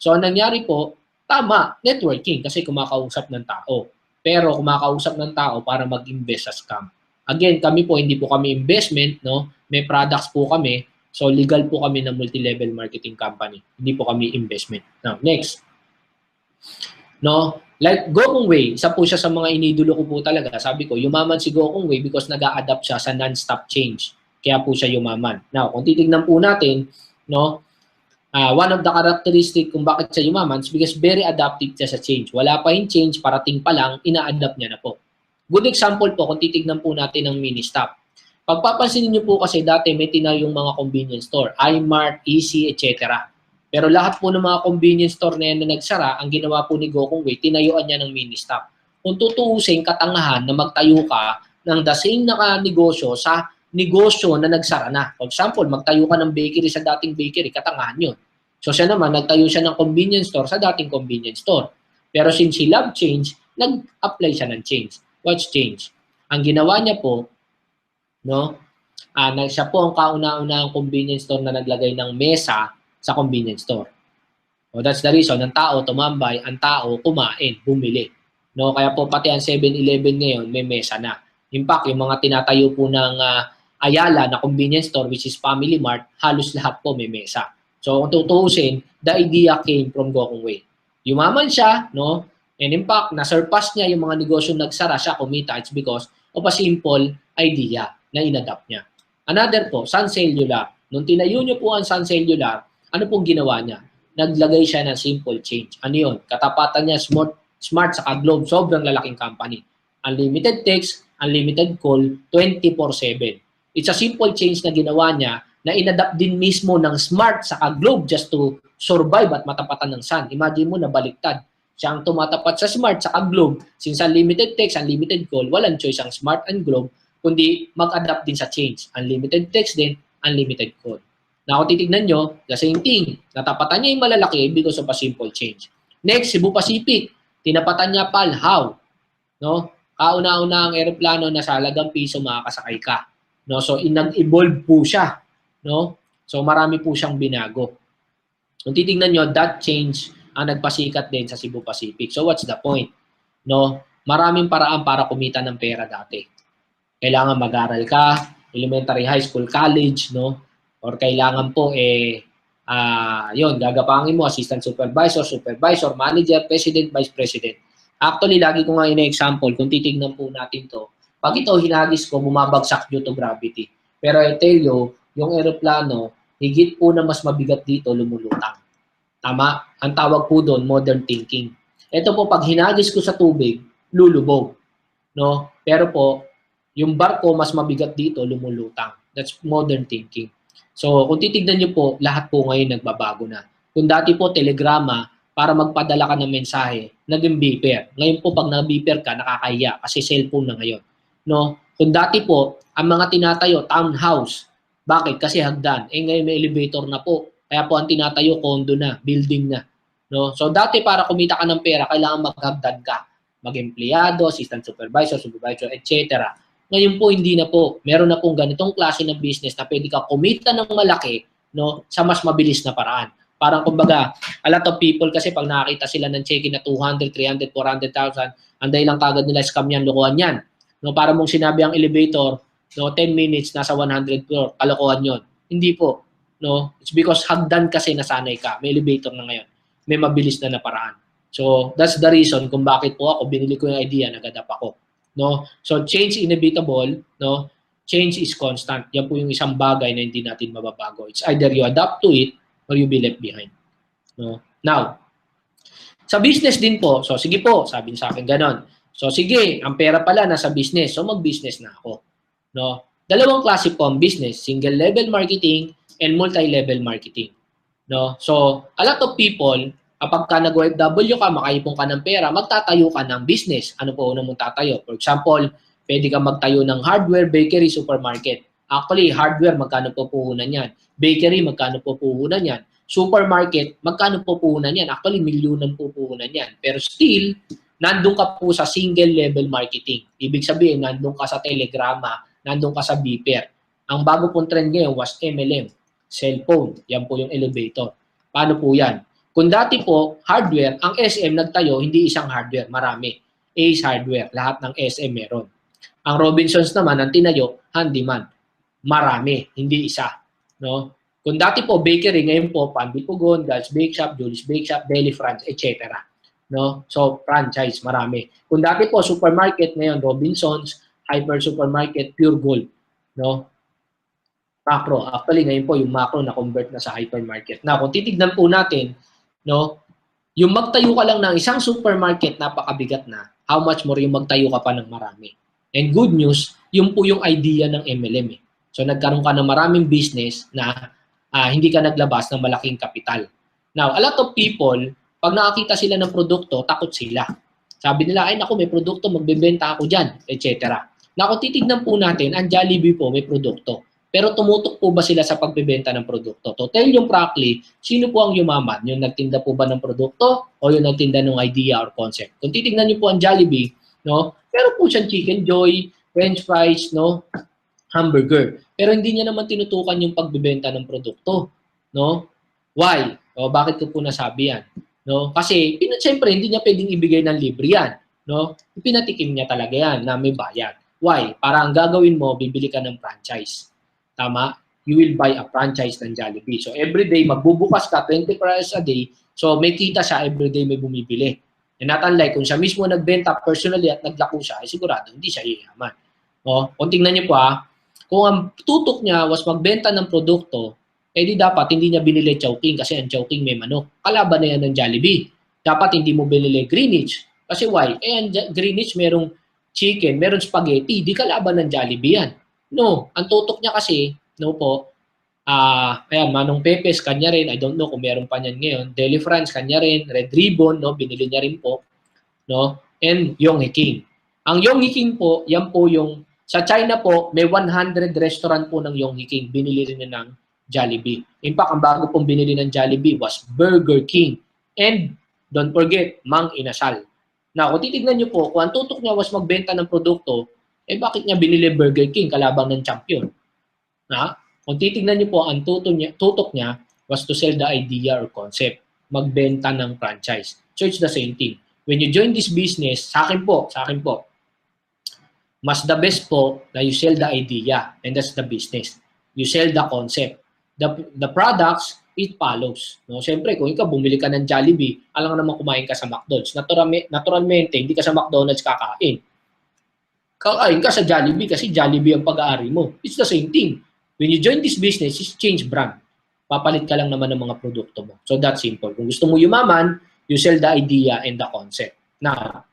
So, ang nangyari po, tama, networking kasi kumakausap ng tao. Pero kumakausap ng tao para mag-invest sa scam. Again, kami po, hindi po kami investment, no? May products po kami. So, legal po kami na multi-level marketing company. Hindi po kami investment. Now, next. No? Like Gokong Wei, isa po siya sa mga inidolo ko po talaga. Sabi ko, yumaman si Gokong Wei because nag-a-adapt siya sa non-stop change. Kaya po siya yumaman. Now, kung titignan po natin, no, one of the characteristic kung bakit siya yumaman is because very adaptive siya sa change. Wala pa yung change, parating pa lang, ina-adapt niya na po. Good example po, kung titignan po natin ng mini-stop. Pagpapansinin niyo po kasi dati may tinayong mga convenience store, iMart, Easy, etc. Pero lahat po ng mga convenience store na yan na nagsara, ang ginawa po ni Gokong Wei, tinayuan niya ng mini-stop. Kung tutuusin, katangahan na magtayo ka ng the same na negosyo sa negosyo na nagsara na. For example, magtayo ka ng bakery sa dating bakery, katangahan yun. So siya naman, nagtayo siya ng convenience store sa dating convenience store. Pero since he loved change, nag-apply siya ng change. What's change? Ang ginawa niya po, no, siya po ang kauna-unahang convenience store na naglagay ng mesa sa convenience store. So that's the reason, ang tao tumambay, ang tao kumain, bumili. No, kaya po pati ang 7-Eleven ngayon may mesa na. In fact, yung mga tinatayo po ng Ayala na convenience store which is Family Mart, halos lahat po may mesa. So kung tutuusin, the idea came from Gokong Wei. Yumaman siya, no? And in fact, na-surpass niya yung mga negosyo nagsara siya, kumita. It's because of a simple idea na inadapt niya. Another po, Sun Cellular. Nung tinayo niyo po ang Sun Cellular, ano pong ginawa niya? Naglagay siya ng simple change. Ano yun? Katapatan niya Smart saka Globe. Sobrang lalaking company. Unlimited text, unlimited call, 24/7. It's a simple change na ginawa niya na inadapt din mismo ng Smart saka Globe just to survive at matapatan ng Sun. Imagine mo na baliktad. Siya ang tumatapat sa Smart saka Globe. Since unlimited text, unlimited call, walang choice ang Smart and Globe, kundi mag-adapt din sa change. Unlimited text din, unlimited call. Na kung titignan nyo, the same thing. Natapatan niya yung malalaki because of a simple change. Next, Cebu Pacific. Tinapatan niya PAL. How? No? Kauna-una ang aeroplano na sa halagang piso makakasakay ka. No? So, nag-evolve po siya. No? So, marami po siyang binago. Kung titignan nyo, that change ang nagpasikat din sa Cebu Pacific. So, what's the point? No? Maraming paraan para kumita ng pera dati. Kailangan mag-aral ka, elementary, high school, college, no? Or kailangan po yun, gagapangin mo assistant supervisor, manager, president, vice president. Actually, lagi ko nga ina-example, kung titignan po natin to, pag ito hinagis ko, bumabagsak due to gravity. Pero I tell you, yung aeroplano, higit po na mas mabigat dito, lumulutang. Tama? Ang tawag po doon, modern thinking. Ito po, pag hinagis ko sa tubig, lulubog. No? Pero po, yung barko mas mabigat dito, lumulutang. That's modern thinking. So, kung titignan nyo po, lahat po ngayon nagbabago na. Kung dati po, telegrama, para magpadala ka ng mensahe, naging beeper. Ngayon po, pag nag-beeper ka, nakakahiya kasi cellphone na ngayon. No? Kung dati po, ang mga tinatayo, townhouse. Bakit? Kasi hagdan. Ngayon may elevator na po. Kaya po ang tinatayo, condo na, building na. No? So, dati para kumita ka ng pera, kailangan maghagdan ka. Mag-empleyado, assistant supervisor, etc. Ngayon po, hindi na po. Meron na pong ganitong klase ng business na pwede ka kumita ng malaki, no, sa mas mabilis na paraan. Parang kumbaga, a lot of people kasi pag nakakita sila ng check-in na 200, 300, 400,000, anday lang kagad nila scam yan, lokohan yan. No, para mong sinabi ang elevator, no, 10 minutes, nasa 100 floor, kalokohan yon. Hindi po. No? It's because hagdan kasi nasanay ka. May elevator na ngayon. May mabilis na paraan. So, that's the reason kung bakit po ako, binili ko yung idea, nag-adapt ako. No? So, change inevitable, no? Change is constant. Yan po yung isang bagay na hindi natin mababago. It's either you adapt to it or you be left behind. No? Now, sa business din po, so sige po, sabi sa akin ganon. So, sige, ang pera pala nasa business, so mag-business na ako. No? Dalawang klase po ang business, single level marketing and multi-level marketing. No? So, a lot of people Kapag ka nag-OFW ka, makaipon ka ng pera, magtatayo ka ng business. Ano po una mong tatayo? For example, pwede ka magtayo ng hardware, bakery, supermarket. Actually, hardware, magkano po puhunan yan? Bakery, magkano po puhunan yan? Supermarket, magkano po puhunan yan? Actually, milyonan po puhunan yan. Pero still, nandun ka po sa single level marketing. Ibig sabihin, nandun ka sa Telegrama, nandun ka sa Beeper. Ang bago pong trend ngayon was MLM, cellphone. Yan po yung elevator. Paano po yan? Kung dati po, hardware, ang SM nagtayo, hindi isang hardware, marami. Ace Hardware, lahat ng SM meron. Ang Robinsons naman, ang tinayo, handyman. Marami, hindi isa. No? Kung dati po, bakery, ngayon po, Pandi Pugon, God's Bake Shop, Julie's Bake Shop, Deli France, etc. No? So, franchise, marami. Kung dati po, supermarket, ngayon, Robinsons, Hyper Supermarket, Pure Gold. No? Macro. Actually, ngayon po, yung macro na-convert na sa hypermarket. Na, kung titignan po natin, no, yung magtayo ka lang ng isang supermarket, napakabigat na. How much more yung magtayo ka pa ng marami. And good news, yung po yung idea ng MLM. Eh. So, nagkaroon ka ng maraming business na hindi ka naglabas ng malaking kapital. Now, a lot of people, pag nakakita sila ng produkto, takot sila. Sabi nila, ay naku, may produkto, magbebenta ako dyan, etc. Na kung titignan po natin, ang Jollibee po may produkto. Pero tumutok po ba sila sa pagbebenta ng produkto? To tell you frankly, sino po ang yumaman? Yung nagtinda po ba ng produkto o yung nagtinda ng idea or concept? Kung titignan niyo po ang Jollibee, no? Pero po siyang Chicken Joy, French fries, no? Hamburger. Pero hindi niya naman tinutukan yung pagbebenta ng produkto, no? Why? O bakit ko po nasabi yan? No? Kasi siyempre hindi niya pwedeng ibigay ng libre yan, no? Pinatikim niya talaga yan na may bayad. Why? Para ang gagawin mo, bibili ka ng franchise. Tama? You will buy a franchise ng Jollibee. So, everyday, magbubukas ka 24 hours a day. So, may kita siya, everyday may bumibili. And not unlike, kung siya mismo nagbenta personally at naglako siya, ay sigurado, hindi siya yayaman. O, kung tingnan niyo po kung ang tutok niya was magbenta ng produkto, eh di dapat hindi niya binili Chowking kasi ang Chowking may manok. Kalaban na yan ng Jollibee. Dapat hindi mo binili Greenwich. Kasi why? Eh, ang Greenwich merong chicken, merong spaghetti, di kalaban ng Jollibee yan. No, ang tutok niya kasi, no po, ayan, Manong Pepes, kanya rin, I don't know kung meron pa niyan ngayon, Deli France, kanya rin, Red Ribbon, no, binili niya rin po, no, and Yonghe King. Ang Yonghe King po, yan po yung, sa China po, may 100 restaurant po ng Yonghe King, binili rin niya ng Jollibee. In fact, ang bago pong binili ng Jollibee was Burger King, and don't forget, Mang Inasal. Now, kung titignan niyo po, kung ang tutok niya was magbenta ng produkto, eh bakit niya binili Burger King kalabang ng champion? Na? Kung titignan niyo po, ang tutok niya was to sell the idea or concept. Magbenta ng franchise. So it's the same thing. When you join this business, sa akin po, mas the best po na you sell the idea and that's the business. You sell the concept. The products, it follows. No? Siyempre, kung ikaw bumili ka ng Jollibee, alam nga naman kumain ka sa McDonald's. Naturalmente, hindi ka sa McDonald's kakain. Kakain ka sa Jollibee kasi Jollibee ang pag-aari mo. It's the same thing. When you join this business, it's change brand. Papalit ka lang naman ng mga produkto mo. So that's simple. Kung gusto mo yumaman, you sell the idea and the concept. Now,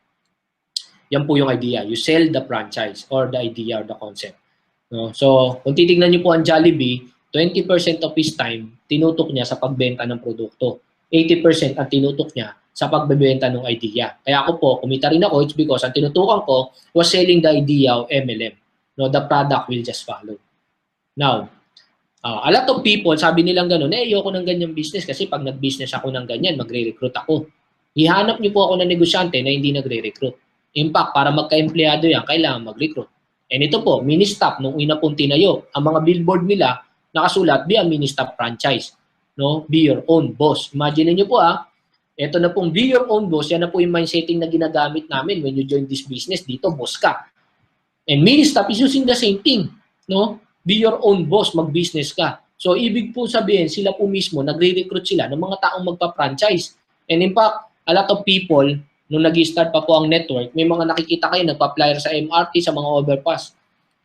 yan po yung idea. You sell the franchise or the idea or the concept. No? So, kung titignan niyo po ang Jollibee, 20% of his time, tinutok niya sa pagbenta ng produkto. 80% ang tinutok niya sa pagbebenta ng idea. Kaya ako po, kumita rin ako, it's because ang tinutukan ko was selling the idea of MLM. No, the product will just follow. Now, a lot of people, sabi nilang gano'n, ayoko ng ganyang business kasi pag nag-business ako ng ganyan, magre-recruit ako. Ihanap niyo po ako ng negosyante na hindi nagre-recruit. In fact, para magka-empleyado yan, kailangan mag-recruit. And ito po, mini-stop, nung una pong tinayo, ang mga billboard nila, nakasulat, be a mini-stop franchise. No? Be your own boss. Imagine niyo po ito na pong be your own boss, yan na po yung mindsetting na ginagamit namin when you join this business, dito boss ka. And mini-stop is using the same thing. No? Be your own boss, mag-business ka. So, ibig po sabihin, sila po mismo, nagre-recruit sila ng mga taong magpa-franchise. And in fact, a lot of people, nung nag-start pa po ang network, may mga nakikita kayo, nagpa-flyer sa MRT, sa mga overpass.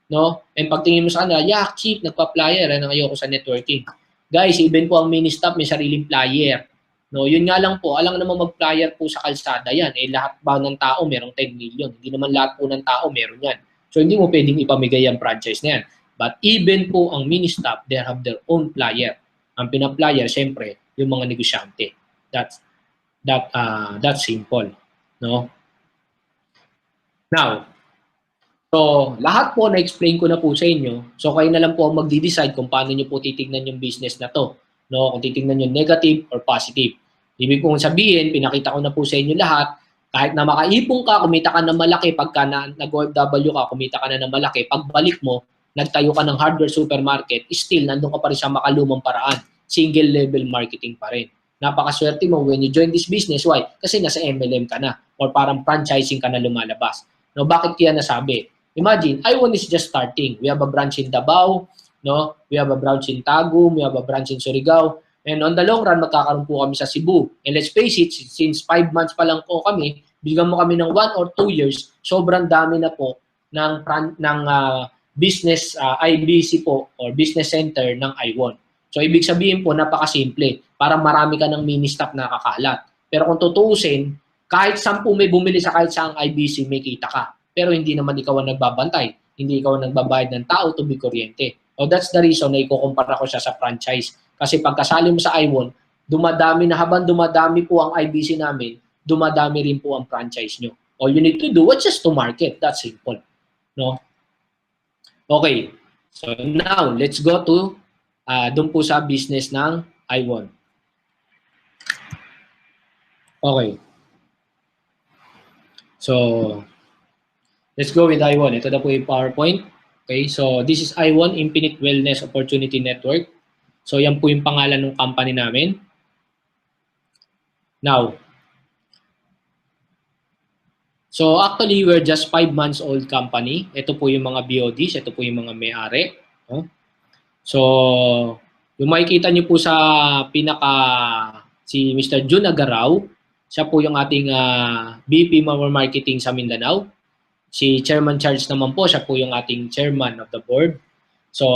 No? And pagtingin mo sa kanila, yak, cheap, nagpa-flyer, ayoko sa networking. Guys, even po ang mini-stop, may sariling flyer. No, yun nga lang po, alam naman mag-flyer po sa kalsada yan. Eh, lahat ba ng tao merong 10 million? Hindi naman lahat po ng tao meron yan. So, hindi mo pwedeng ipamigay ang franchise na yan. But even po ang mini-stop, they have their own flyer. Ang pina-flyer, syempre, yung mga negosyante. That's simple, no? Now, so lahat po na-explain ko na po sa inyo. So kayo na lang po ang magde-decide kung paano niyo po titignan yung business na to, no? Kung titignan niyo negative or positive. Ibig kong sabihin, pinakita ko na po sa inyo lahat, kahit na makaipon ka, kumita ka ng malaki, pagka nag-OFW ka, kumita ka na ng malaki, pagbalik mo, nagtayo ka ng hardware supermarket, still, nandun ka pa rin sa makalumang paraan. Single level marketing pa rin. Napakaswerte mo when you join this business. Why? Kasi nasa MLM ka na or parang franchising ka na lumalabas. No, bakit kaya nasabi? Imagine, iWon is just starting. We have a branch in Davao, no? We have a branch in Tagum, we have a branch in Surigao. And on the long run, magkakaroon po kami sa Cebu. And let's face it, since 5 months pa lang po kami, bigyan mo kami ng 1 or 2 years, sobrang dami na po ng business IBC po or business center ng iWon. So, ibig sabihin po, napakasimple. Parang marami ka ng mini-stock na kakalat. Pero kung tutuusin, kahit 10 may bumili sa kahit saang IBC, may kita ka. Pero hindi naman ikaw ang nagbabantay. Hindi ikaw ang nagbabayad ng tao to be kuryente. So, that's the reason na ikukumpara ko siya sa franchise. Kasi pagkasali mo sa iWon, dumadami na habang dumadami po ang IBC namin, dumadami rin po ang franchise nyo. All you need to do is just to market. That's simple. No? Okay. So now, let's go to doon po sa business ng iWon. Okay. So, let's go with iWon. Ito na po yung PowerPoint. Okay, so this is iWon Infinite Wellness Opportunity Network. So, yan po yung pangalan ng company namin. Now, so actually, we're just 5 months old company. Ito po yung mga BODs, ito po yung mga may-ari. So, yung makikita nyo po sa si Mr. Jun Agaraw, siya po yung ating VP Marketing sa Mindanao. Si Chairman Charles naman po, siya po yung ating Chairman of the Board. So,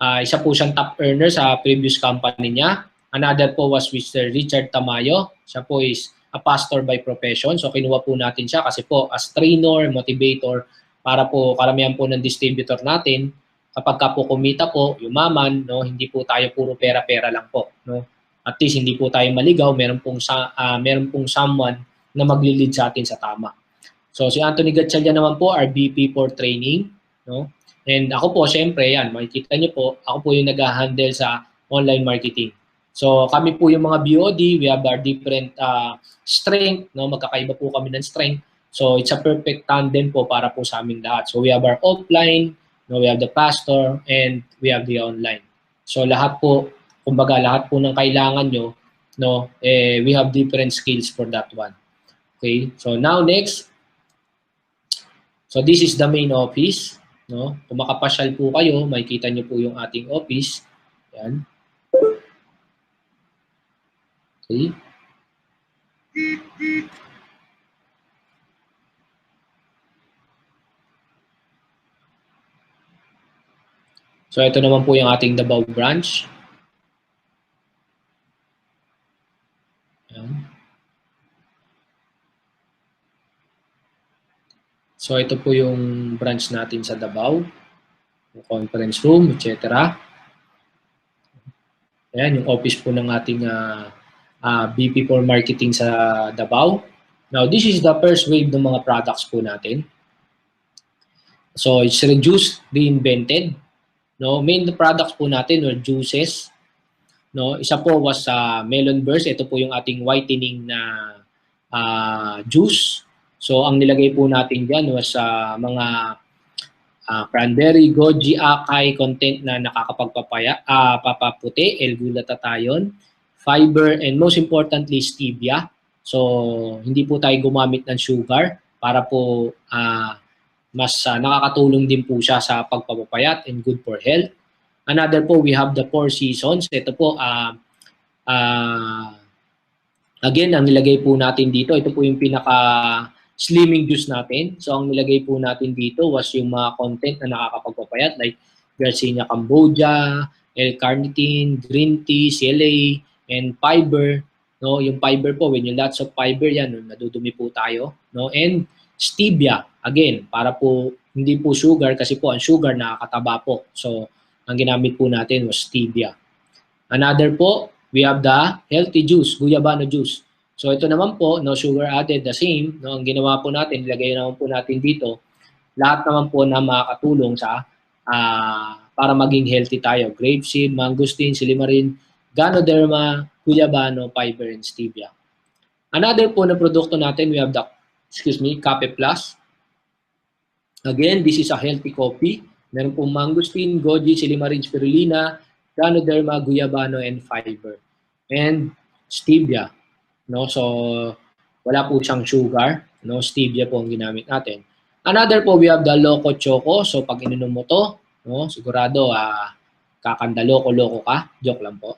isa po siyang top earner sa previous company niya. Another po was Mr. Richard Tamayo. Siya po is a pastor by profession. So, kinuha po natin siya kasi po as trainer, motivator, para po karamihan po ng distributor natin, kapag ka po kumita po, yumaman, no, hindi po tayo puro pera-pera lang po. No? At least hindi po tayo maligaw, meron pong someone na magli-lead sa atin sa tama. So, si Anthony Gatchalian naman po, our VP for training. No? And ako po, syempre, yan, makikita niyo po, ako po yung nag-handle sa online marketing. So, kami po yung mga BOD, we have our different strength, no? Magkakaiba po kami ng strength. So, it's a perfect tandem po para po sa aming lahat. So, we have our offline, no? We have the pastor, and we have the online. So, lahat po, kumbaga, lahat po ng kailangan nyo, no? We have different skills for that one. Okay? So, now next. So, this is the main office. No? Kung makapasyal po kayo, makikita nyo po yung ating office. Yan. Okay. So, ito naman po yung ating Davao branch. Yan. So, ito po yung branch natin sa Davao, yung conference room, etc. Ayan, yung office po ng ating VP for marketing sa Davao. Now, this is the first wave ng mga products po natin. So, it's reduced, reinvented. No, main products po natin were juices. No, isa po was melon burst. Ito po yung ating whitening na juice. So, ang nilagay po natin dyan was mga cranberry, goji, acai, content na nakakapagpaputi, L-glutathione, fiber, and most importantly, stevia. So, hindi po tayo gumamit ng sugar para po mas nakakatulong din po siya sa pagpapapayat and good for health. Another po, we have the 4 seasons. Ito po, again, ang nilagay po natin dito, ito po yung pinaka-slimming juice natin. So, ang nilagay po natin dito was yung mga content na nakakapagpapayat like Garcinia Cambogia, L-carnitine, green tea, CLA, and fiber. No, yung fiber po, when yung lots of fiber yan, nadudumi po tayo. No, and stevia, again, para po hindi po sugar kasi po ang sugar nakakataba po. So, ang ginamit po natin was stevia. Another po, we have the healthy juice, guyabano juice. So ito naman po, no sugar added, the same. No, ang ginawa po natin, ilagay naman po natin dito, lahat naman po na makakatulong sa para maging healthy tayo. Grapeseed, mangosteen, silymarin, Ganoderma, Guyabano, fiber, and stevia. Another po na produkto natin, we have the, Cafe Plus. Again, this is a healthy coffee. Meron pong mangosteen, goji, silymarin, spirulina, Ganoderma, Guyabano, and fiber. And stevia. No? So, wala po siyang sugar. No? Stevia po ang ginamit natin. Another po, we have the Loco Choco. So, pag ininom mo to, no? Sigurado, kakanda loko-loko ka. Joke lang po.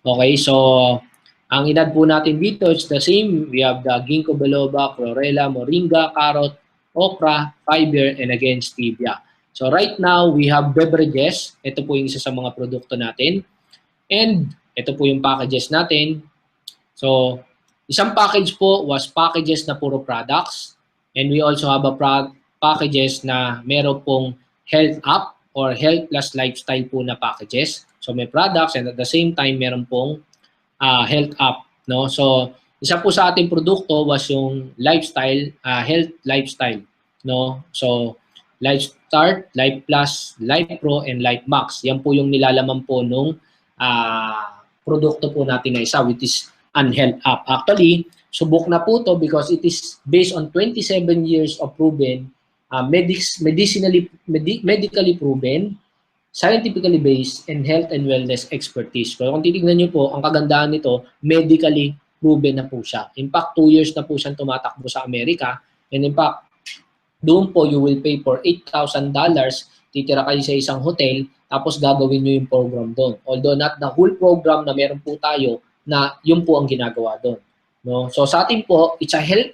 Okay, so, ang inad po natin dito, it's the same. We have the ginkgo biloba, chlorella, moringa, carrot, okra, fiber, and again, stevia. So, right now, we have beverages. Ito po yung isa sa mga produkto natin. And, ito po yung packages natin. So, isang package po was packages na puro products. And we also have a packages na meron pong health app or health plus lifestyle po na packages. So, may products and at the same time, meron pong health app. No? So, isa po sa ating produkto was yung lifestyle, health lifestyle. No? So, Life Start, Life Plus, Life Pro, and Life Max. Yan po yung nilalaman po nung produkto po natin na isa, which is an health app. Actually, subok na po to because it is based on 27 years of proven, medically proven, scientifically based, and health and wellness expertise. So, kung titignan nyo po, ang kagandahan nito, medically proven na po siya. In fact, 2 years na po siyang tumatakbo sa Amerika. And in fact, doon po you will pay for $8,000, titira kayo sa isang hotel, tapos gagawin nyo yung program doon. Although not the whole program na meron po tayo, na yun po ang ginagawa doon. No? So sa atin po, it's a health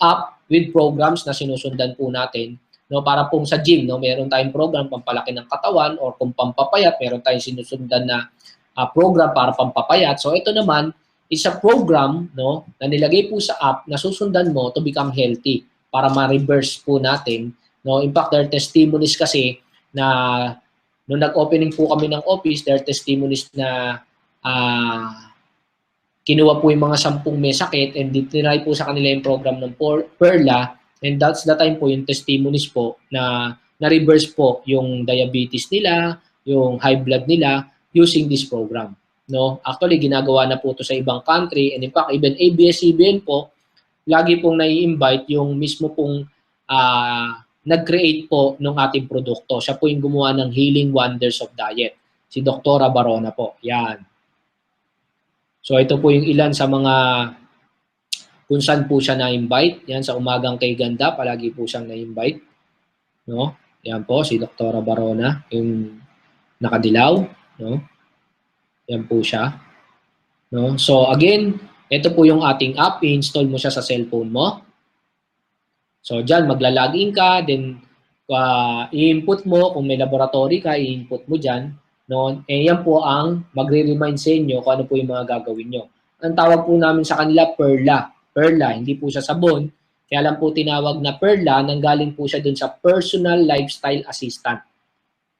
app with programs na sinusundan po natin. No? Para pong sa gym, no? Meron tayong program pampalaki ng katawan or kung pampapayat, meron tayong sinusundan na program para pampapayat. So ito naman, is a program, no, na nilagay po sa app na susundan mo to become healthy para ma-reverse po natin. No? In fact, there are testimonies kasi na nung nag-opening po kami ng office, there are testimonies na kinuha po yung mga 10 may sakit and tinry po sa kanila yung program ng Perla and that's the time po yung testimonies po na na-reverse po yung diabetes nila, yung high blood nila using this program. No? Actually, ginagawa na po ito sa ibang country and in fact, even ABS-CBN po, lagi pong nai-invite yung mismo pong nag-create po ng ating produkto. Siya po yung gumawa ng Healing Wonders of Diet. Si Dr. Barona po. Yan. So ito po yung ilan sa mga kung saan po siya na-invite. Yan sa Umagang Kay Ganda, palagi po siyang na-invite. No? Yan po si Dr. Barona, yung nakadilaw, no? Yan po siya. No? So again, ito po yung ating app, i-install mo siya sa cellphone mo. So diyan magla-login ka, then i-input mo kung may laboratory ka, i-input mo diyan, no? Eh yan po ang magre-remind sa inyo kung ano po yung mga gagawin nyo. Ang tawag po namin sa kanila Perla. Perla, hindi po siya sabon. Kaya lang po tinawag na Perla, nanggaling po siya dun sa Personal Lifestyle Assistant.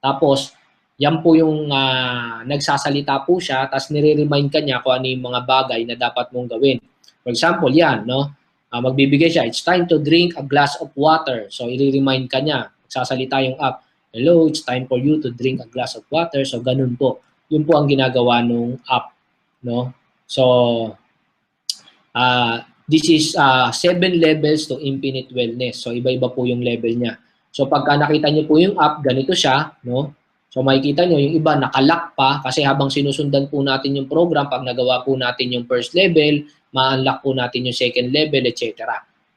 Tapos yan po yung nagsasalita po siya, tapos nire-remind ka niya kung ano yung mga bagay na dapat mong gawin. For example, yan, no? Magbibigay siya, it's time to drink a glass of water. So, i-remind ka niya. Nagsasalita yung app, hello, it's time for you to drink a glass of water. So, ganun po. Yun po ang ginagawa nung app, no? So, this is 7 levels to infinite wellness. So, iba-iba po yung level niya. So, pagka nakita niyo po yung app, ganito siya, no? So makikita nyo, yung iba nakalock pa kasi habang sinusundan po natin yung program, pag nagawa po natin yung first level, ma-unlock po natin yung second level, etc.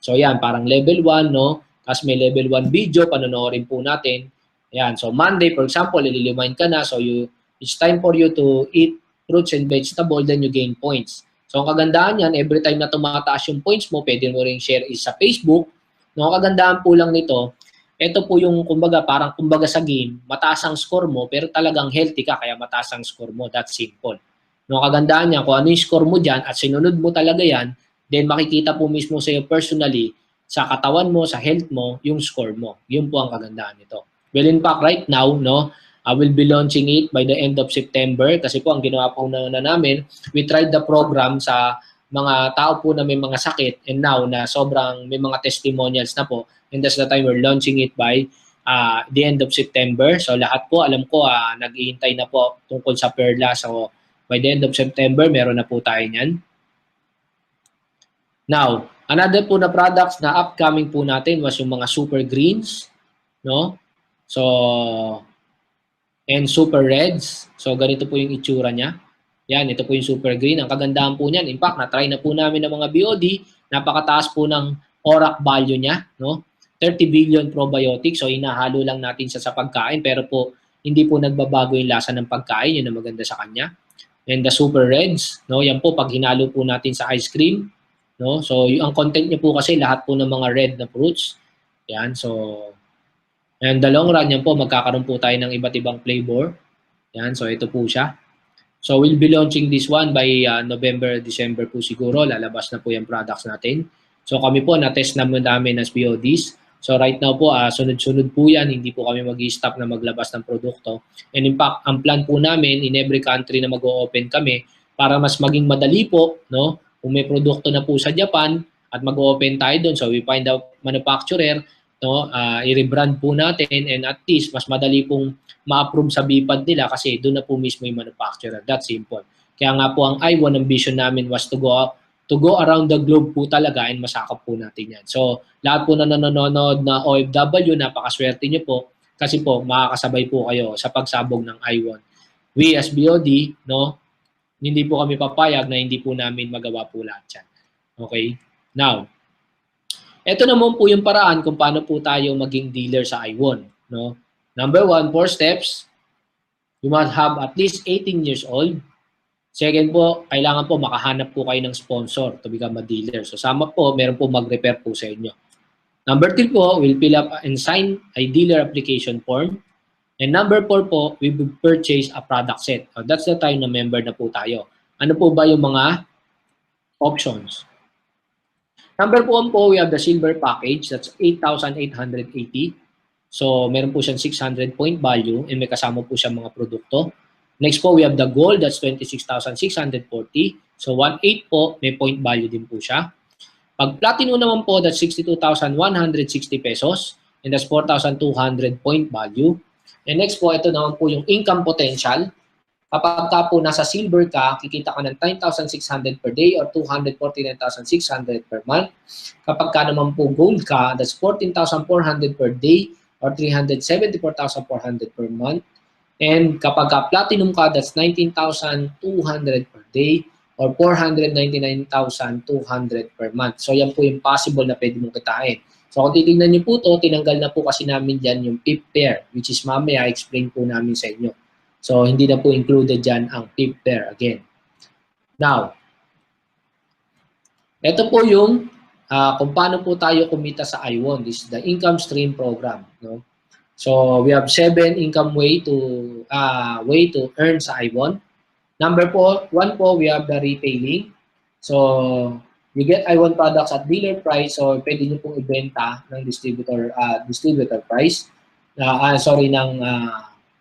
So yan, parang level 1, no? Tapos may level 1 video, panonoorin po natin. Yan, so Monday, for example, ililimain ka na, so it's time for you to eat fruits and vegetables, then you gain points. So ang kagandahan yan, every time na tumataas yung points mo, pwede mo rin share is sa Facebook. No, ang kagandahan po lang nito, ito po yung kumbaga sa game, mataas ang score mo pero talagang healthy ka kaya mataas ang score mo. That's simple. No, kagandahan niya kung ano yung score mo diyan at sinunod mo talaga yan, then makikita po mismo sa iyo personally sa katawan mo, sa health mo, yung score mo. Yun po ang kagandahan nito. Well, in fact, right now, no, I will be launching it by the end of September kasi po ang ginawa po na namin, we tried the program sa mga tao po na may mga sakit, and now na sobrang may mga testimonials na po, and that's the time we're launching it by the end of September. So lahat po, alam ko, nag-iintay na po tungkol sa Perla. So by the end of September, meron na po tayo niyan. Now, another po na products na upcoming po natin was yung mga super greens, no? So, and super reds. So, ganito po yung itsura niya. Yan, ito po yung super green. Ang kagandahan po niyan, in fact, na-try na po namin ng mga BOD, napakataas po ng ORAC value niya, no? 30 billion probiotics, so inahalo lang natin siya sa pagkain, pero po, hindi po nagbabago yung lasa ng pagkain, yun ang maganda sa kanya. And the super reds, no? Yan po, pag hinalo po natin sa ice cream, no? So, ang content niya po kasi lahat po ng mga red na fruits. Yan, so, and the long run, yan po, magkakaroon po tayo ng iba't ibang flavor. Yan, so ito po siya. So, we'll be launching this one by November, December po siguro. Lalabas na po yung products natin. So, kami po, na-test naman namin as BODs. So, right now po, sunod-sunod po yan. Hindi po kami mag-i-stop na maglabas ng produkto. And in fact, ang plan po namin in every country na mag-o-open kami para mas maging madali po, no? Kung may produkto na po sa Japan at mag-o-open tayo doon. So, we find out manufacturer, no? I-rebrand po natin, and at least mas madali pong ma-approve sa BIPAD nila kasi doon na po mismo yung manufacturer. That's simple. Kaya nga po ang I1, ang vision namin was to go around the globe po talaga and masakop po natin yan. So, lahat po na nanonood na OFW, napakaswerte nyo po kasi po makakasabay po kayo sa pagsabog ng I1. We as BOD, no, hindi po kami papayag na hindi po namin magawa po lahat yan. Okay? Now, ito naman po yung paraan kung paano po tayo maging dealer sa I1. No? Number 1, 4 steps. You must have at least 18 years old. Second po, kailangan po makahanap po kayo ng sponsor to become a dealer. So sama po, meron po mag-repair po sa inyo. Number 3 po, we'll fill up and sign a dealer application form. And number 4 po, we will purchase a product set. So that's the time na member na po tayo. Ano po ba yung mga options? Number 1 po, we have the silver package. That's 8,880. So, meron po siyang 600 point value and may kasama po siyang mga produkto. Next po, we have the gold. That's 26,640. So, 1.8 po, may point value din po siya. Pag platinum naman po, that's 62,160 pesos. And that's 4,200 point value. And next po, ito naman po yung income potential. Kapag ka po nasa silver ka, kikita ka ng 9,600 per day or 249,600 per month. Kapag ka naman po gold ka, that's 14,400 per day or 374,400 per month. And kapag ka platinum ka, that's 19,200 per day or 499,200 per month. So yan po yung possible na pwede mong kitain. So kung titignan niyo po to, tinanggal na po kasi namin dyan yung fifth pair, which is mamaya explain po namin sa inyo. So hindi na po included dyan ang fifth pair again. Now, ito po yung kung paano po tayo kumita sa I1. This is the income stream program. No? So we have 7 income way to earn sa I1. Number 1 po, we have the retailing. So you get I1 products at dealer price, so pwede nyo pong ibenta ng distributor price.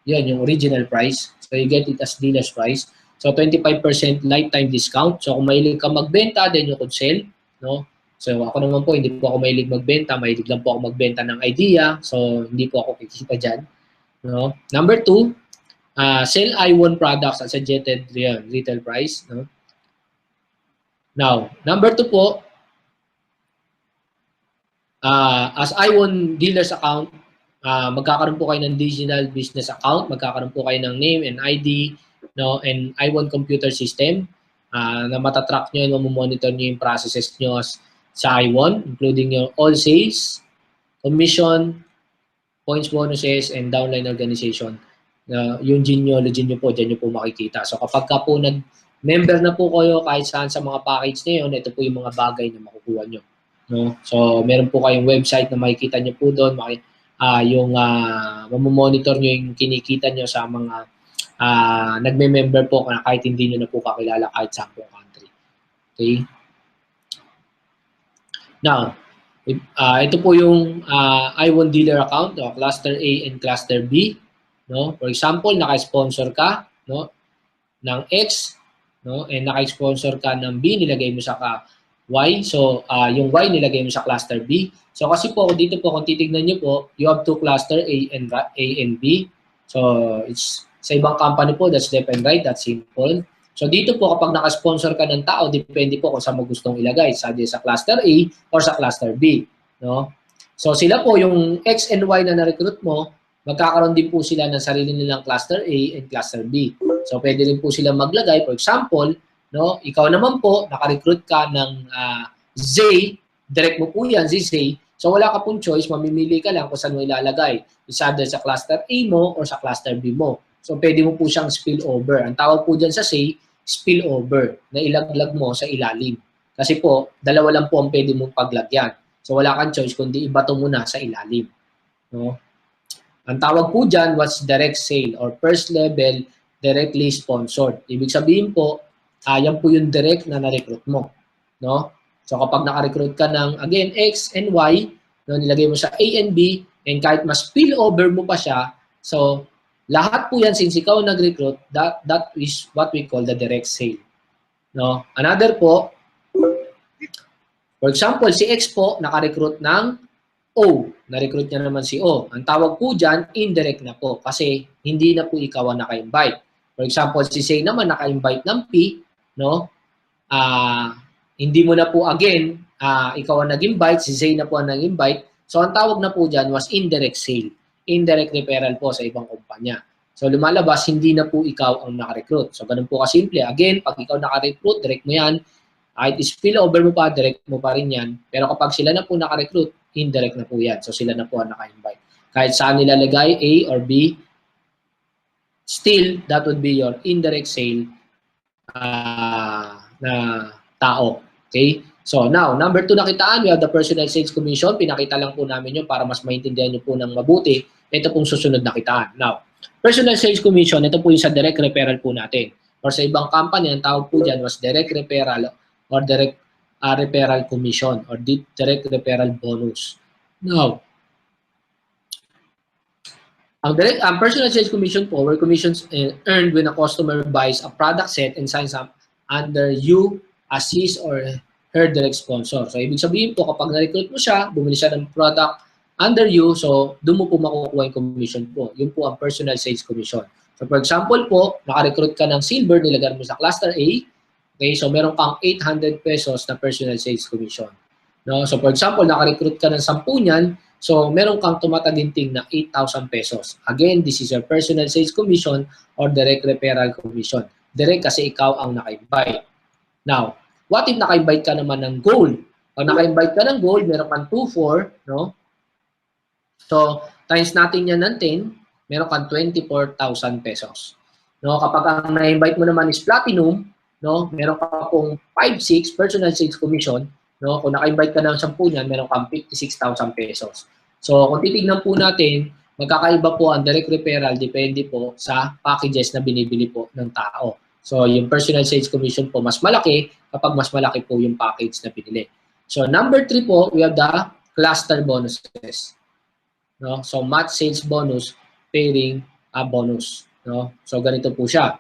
Yun, yung original price. So you get it as dealer's price. So 25% lifetime discount. So kung mahilig ka magbenta, then you could sell. No? So ako naman po, hindi po ako mahilig magbenta. Mahilig lang po ako magbenta ng idea. So hindi po ako kikita dyan. No? Number 2, sell I1 products at suggested retail price. No? Now, number 2 po, as I1 dealer's account, magkakaroon po kayo ng digital business account, magkakaroon po kayo ng name and ID, no, and I1 computer system na matatrack nyo and mamonitor nyo yung processes nyo sa I1, including your all sales, commission, points bonuses, and downline organization. Yung genealogy nyo po, dyan nyo po makikita. So kapag ka po nag-member na po kayo kahit saan sa mga package na yun, ito po yung mga bagay na makukuha nyo. No? So meron po kayong website na makikita nyo po doon, yung mamomonitor nyo yung kinikita nyo sa mga nagme-member po kahit hindi nyo na po kakilala kahit sa pong country. Okay? Now, ito po yung I1 dealer account, cluster A and cluster B. No? For example, naka-sponsor ka, no, ng X no? And naka-sponsor ka ng B, nilagay mo sa Y. So, yung Y nilagay mo sa cluster B. So, kasi po, dito po, kung titignan nyo po, you have two cluster, A and B. So, it's sa ibang company po, that's left and right, that's simple. So, dito po, kapag naka-sponsor ka ng tao, depende po kung saan mo gustong ilagay, sa cluster A or sa cluster B, no? So, sila po, yung X and Y na na-recruit mo, magkakaroon din po sila ng sarili nilang cluster A and cluster B. So, pwede rin po sila maglagay. For example, no, ikaw naman po, naka-recruit ka ng Z, direct mo po yan, Z. So, wala ka pong choice, mamimili ka lang kung saan mo ilalagay. Isa sa cluster A mo or sa cluster B mo. So, pwede mo po siyang spillover. Ang tawag po dyan sa C, spillover, na ilaglag mo sa ilalim. Kasi po, dalawa lang po ang pwede mong paglagyan. So, wala kang choice kundi ibato mo na sa ilalim. No? Ang tawag po dyan was direct sale or first level directly sponsored. Ibig sabihin po, yan po yung direct na na-recruit mo. No? So, kapag naka-recruit ka ng, again, X and Y, no, nilagay mo sa A and B, and kahit mas spillover mo pa siya, so, lahat po yan, since ikaw nag-recruit, that is what we call the direct sale. No? Another po, for example, si X po, naka-recruit ng O. Na-recruit niya naman si O. Ang tawag po dyan, indirect na po, kasi hindi na po ikaw ang naka-invite. For example, si Say naman, naka-invite ng P, no? Hindi mo na po again, ikaw ang nag-invite, si Zay na po ang nag-invite. So, ang tawag na po dyan was indirect sale. Indirect referral po sa ibang kumpanya. So, lumalabas, hindi na po ikaw ang naka-recruit. So, ganun po kasimple. Again, pag ikaw naka-recruit, direct mo yan. Kahit spillover mo pa, direct mo pa rin yan. Pero kapag sila na po naka-recruit, indirect na po yan. So, sila na po ang naka-invite. Kahit saan nilalagay, A or B, still, that would be your indirect sale na tao. Okay? So, now, number 2 nakitaan, we have the personal sales commission. Pinakita lang po namin yun para mas maintindihan nyo po ng mabuti. Ito pong susunod na kitaan. Now, personal sales commission, ito po yung sa direct referral po natin. Or sa ibang company, ang tawag po dyan was direct referral or direct referral commission or direct referral bonus. Now, ang personal sales commission po, where commissions earned when a customer buys a product set and signs up under you as his or her direct sponsor. So, ibig sabihin po, kapag na-recruit mo siya, bumili siya ng product under you, so doon mo po makukuha yung commission po. Yun po ang personal sales commission. So, for example po, naka-recruit ka ng silver, nilagay mo sa cluster A, okay, so meron kang 800 pesos na personal sales commission. No? So, for example, naka-recruit ka ng 10 niyan, so meron kang tumataginting na 8,000 pesos. Again, this is your personal sales commission or direct referral commission. Direct kasi ikaw ang naka-invite. Now, what if naka-invite ka naman ng gold? Pag naka-invite ka ng gold, meron kang 2,400, no? So, times natin yan ng 10, meron kang 24,000 pesos. No, kapag ang na-invite mo naman is platinum, no, meron ka pong 5,600 personal sales commission, no? Kung naka-invite ka ng 10 niyan, meron kang 56,000 pesos. So, kung titignan po natin, magkakaiba po ang direct referral, depende po sa packages na binibili po ng tao. So, yung personal sales commission po mas malaki kapag mas malaki po yung package na pinili. So, number 3 po, we have the cluster bonuses. No? So, match sales bonus, pairing bonus. No? So, ganito po siya.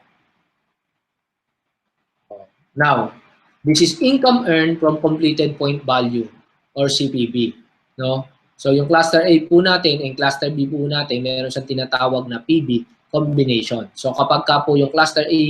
Now, this is income earned from completed point value or CPV. No? So, yung cluster A po natin and cluster B po natin, meron siyang tinatawag na PB combination. So, kapag ka po yung cluster A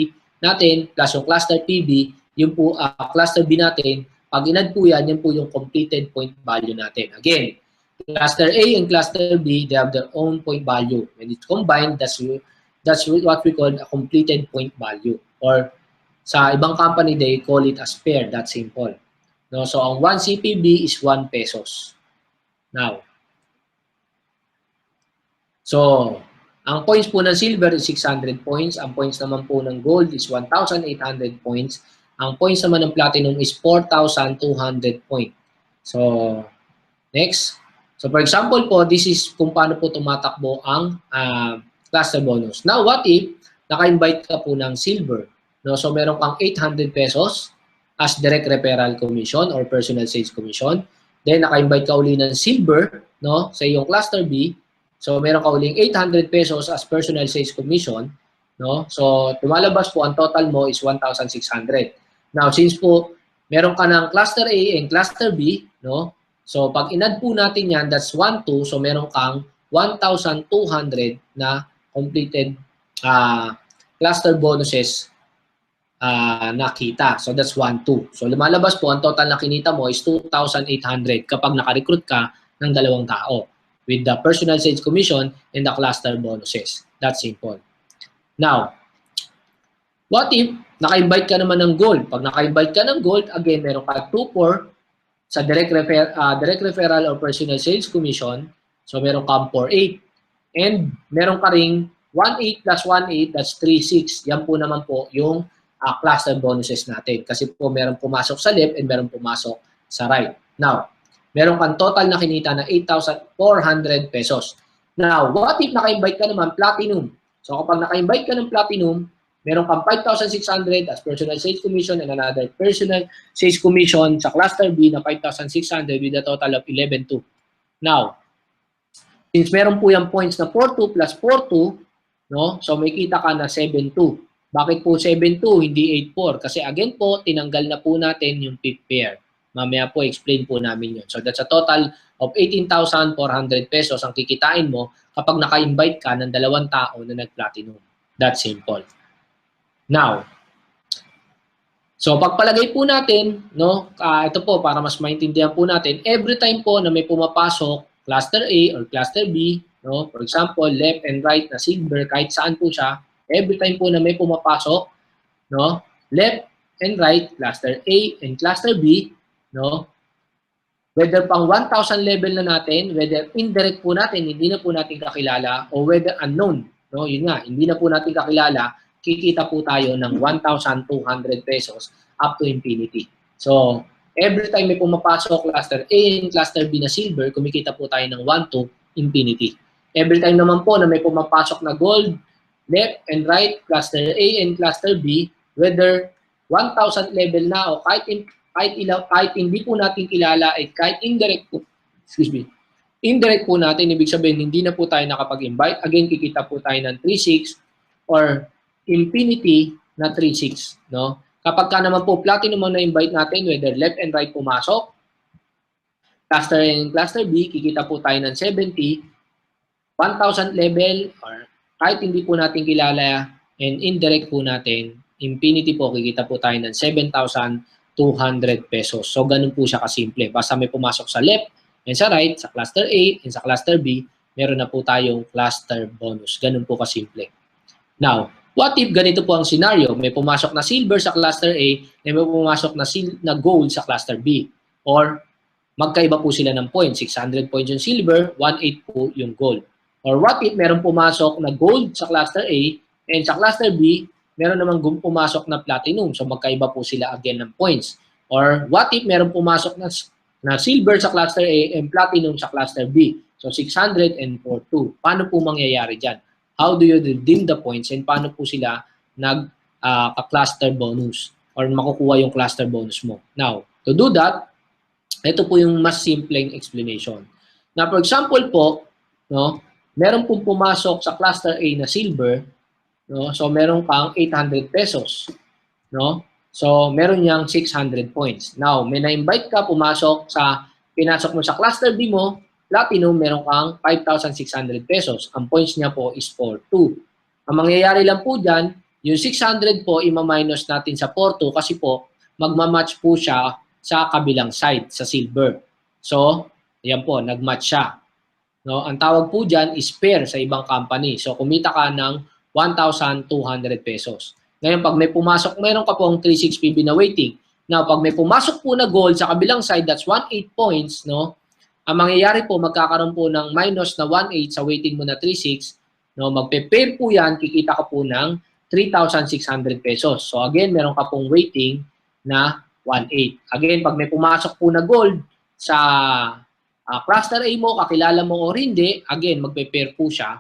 natin plus yung cluster PB, yung po cluster B natin, pag inad po yan, yan po yung completed point value natin. Again, cluster A and cluster B, they have their own point value. When it's combined, that's what we call a completed point value. Or sa ibang company, they call it as pair. That's simple. No? So, ang 1 CPB is 1 pesos. Now, so, ang points po ng silver is 600 points. Ang points naman po ng gold is 1,800 points. Ang points naman ng platinum is 4,200 points. So, next. So, for example po, this is kung paano po tumatakbo ang cluster bonus. Now, what if naka-invite ka po ng silver? No? So, meron kang 800 pesos as direct referral commission or personal sales commission. Then, naka-invite ka uli ng silver, no? Sa iyong cluster B. So, meron ka uling 800 pesos as personal sales commission. no? So, lumalabas po, ang total mo is 1,600. Now, since po, meron ka ng cluster A and cluster B, no? So, pag in-add po natin yan, that's 1, 2. So, meron kang 1,200 na completed cluster bonuses nakita. So, that's 1, 2. So, lumalabas po, ang total na kinita mo is 2,800 kapag naka-recruit ka ng dalawang tao with the personal sales commission and the cluster bonuses. That's simple. Now, what if naka-invite ka naman ng gold? Pag naka-invite ka ng gold, again, meron ka 2-4 sa direct referral or personal sales commission. So, meron ka 4-8. And meron ka ring 1-8 plus 1-8, that's 3-6. Yan po naman po yung cluster bonuses natin. Kasi po meron pumasok sa left and meron pumasok sa right. Now, meron kang total na kinita na 8,400 pesos. Now, what if naka-invite ka naman platinum? So, kapag naka-invite ka ng platinum, meron kang 5,600 as personal sales commission and another personal sales commission sa cluster B na 5,600 with a total of 11,200. Now, since meron po yung points na 4,2 plus 4,2, no? So, may kita ka na 7,2. Bakit po 7,2, hindi 8,4? Kasi again po, tinanggal na po natin yung fifth pair. Mamaya po, explain po namin yun. So, that's a total of 18,400 pesos ang kikitain mo kapag naka-invite ka ng dalawang tao na nag-platinum. That's simple. Now, so pagpalagay po natin, no, ito po para mas maintindihan po natin, every time po na may pumapasok cluster A or cluster B, no, for example, left and right na silver, kahit saan po siya, every time po na may pumapasok, no, left and right, cluster A and cluster B, no, whether pang 1,000 level na natin, whether indirect po natin, hindi na po natin kakilala, o whether unknown, no, yun nga, hindi na po natin kakilala, kikita po tayo ng 1,200 pesos up to infinity. So, every time may pumapasok cluster A and cluster B na silver, kumikita po tayo ng 1 to infinity. Every time naman po na may pumapasok na gold, left and right, cluster A and cluster B, whether 1,000 level na o kahit hindi po natin kilala, kahit indirect po, indirect po natin, ibig sabihin hindi na po tayo nakapag-invite, again, kikita po tayo ng 3,600 or infinity na 3,600, no? Kapag ka naman po platinum na invite natin, whether left and right pumasok, cluster A and cluster B, kikita po tayo ng 70, 1,000 level, or kahit hindi po natin kilala and indirect po natin, infinity po, kikita po tayo ng 7,200 pesos. So, ganun po siya kasimple. Basta may pumasok sa left and sa right, sa cluster A and sa cluster B, meron na po tayong cluster bonus. Ganun po kasimple. Now, what if ganito po ang scenario? May pumasok na silver sa cluster A and may pumasok na gold sa cluster B. Or magkaiba po sila ng points. 600 points yung silver, 1,800 po yung gold. Or what if meron pumasok na gold sa cluster A and sa cluster B, meron namang pumasok na platinum. So magkaiba po sila again ng points. Or what if meron pumasok na silver sa cluster A and platinum sa cluster B. So 600 and 4,200. Paano po mangyayari dyan? How do you redeem the points and paano po sila nag-cluster bonus or makukuha yung cluster bonus mo? Now, to do that, ito po yung mas simpleng explanation. Now, for example po, no, meron pong pumasok sa cluster A na silver, no? So meron kang 800 pesos, no? So meron niyang 600 points. Now, may na-invite ka pinasok mo sa cluster B mo, platinum, meron kang 5,600 pesos. Ang points niya po is 4,200. Ang mangyayari lang po diyan, yung 600 po ima-minus natin sa 4,200 kasi po magma-match po siya sa kabilang side, sa silver. So, ayan po, nag-match siya. No, ang tawag po diyan is pair sa ibang company. So kumita ka ng 1,200 pesos. Ngayon pag may pumasok, meron ka pong 3,600 PB na waiting. Now pag may pumasok po na gold sa kabilang side, that's 1,800 points, no? Ang mangyayari po, magkakaroon po ng minus na 1,800 sa waiting mo na 3,600, no? Magpe-pair po 'yan, kikita ka po ng 3,600 pesos. So again, meron ka pong waiting na 1,800. Again, pag may pumasok po na gold sa cluster A mo, kakilala mo o hindi, again, magpe-pair po siya.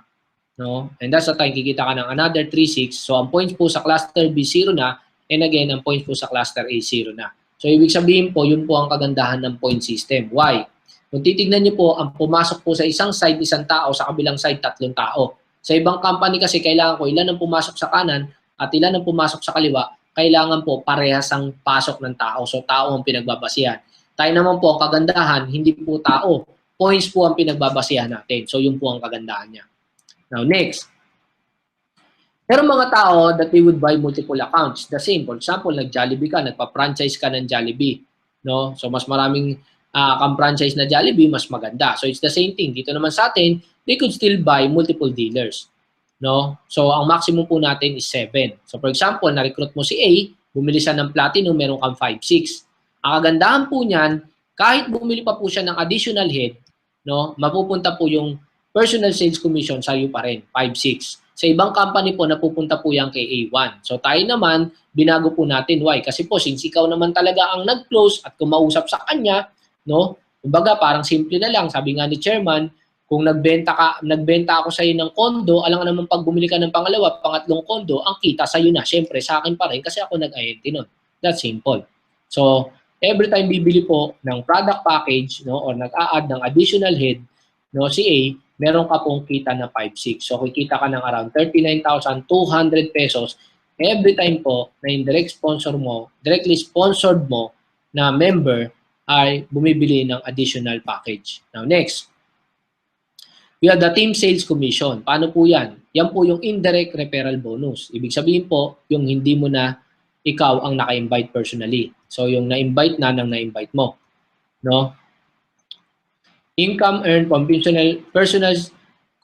No? And that's the time, kikita ka ng another 3,600. So, ang points po sa cluster B, 0 na. And again, ang points po sa cluster A, 0 na. So, ibig sabihin po, yun po ang kagandahan ng point system. Why? Kung titignan niyo po, ang pumasok po sa isang side, isang tao, sa kabilang side, 3 tao. Sa ibang company kasi kailangan ko ilan ang pumasok sa kanan at ilan ang pumasok sa kaliwa, kailangan po parehas ang pasok ng tao. So tao ang pinagbabasihan. Tayo naman po ang kagandahan, hindi po tao. Points po ang pinagbabasihan natin. So yun po ang kagandahan niya. Now next. Pero mga tao that they would buy multiple accounts. The same. For example, nag-Jollibee ka, nagpa-franchise ka ng Jollibee. No? So mas maraming kang franchise na Jollibee, mas maganda. So it's the same thing. Dito naman sa atin, they could still buy multiple dealers. No? So ang maximum po natin is 7. So for example, na-recruit mo si A, bumili siya ng Platinum, meron kang 5-6. Ang kagandahan po niyan, kahit bumili pa po siya ng additional head, no, mapupunta po yung personal sales commission sa iyo pa rin, 5-6. Sa ibang company po, napupunta po yan kay A1. So tayo naman, binago po natin. Why? Kasi po, since ikaw naman talaga ang nag-close at kumausap sa kanya, no? Kumbaga, parang simple na lang. Sabi nga ni chairman, kung nagbenta ako sa iyo ng kondo, alam nga naman pag bumili ka ng pangalawa, pangatlong kondo, ang kita sa iyo na. Syempre, sa akin pa rin kasi ako nag-ayente nun. That's simple. So, every time bibili po ng product package, no, or nag-a-add ng additional head, no, si A, meron ka pong kita na 5-6. So, kikita ka ng around 39,200 pesos every time po na yung directly sponsored mo na member ay bumibili ng additional package. Now, next. We have the team sales commission. Paano po yan? Yan po yung indirect referral bonus. Ibig sabihin po, yung hindi mo na ikaw ang naka-invite personally. So, yung na-invite na ng na-invite mo. No? Income earned from personal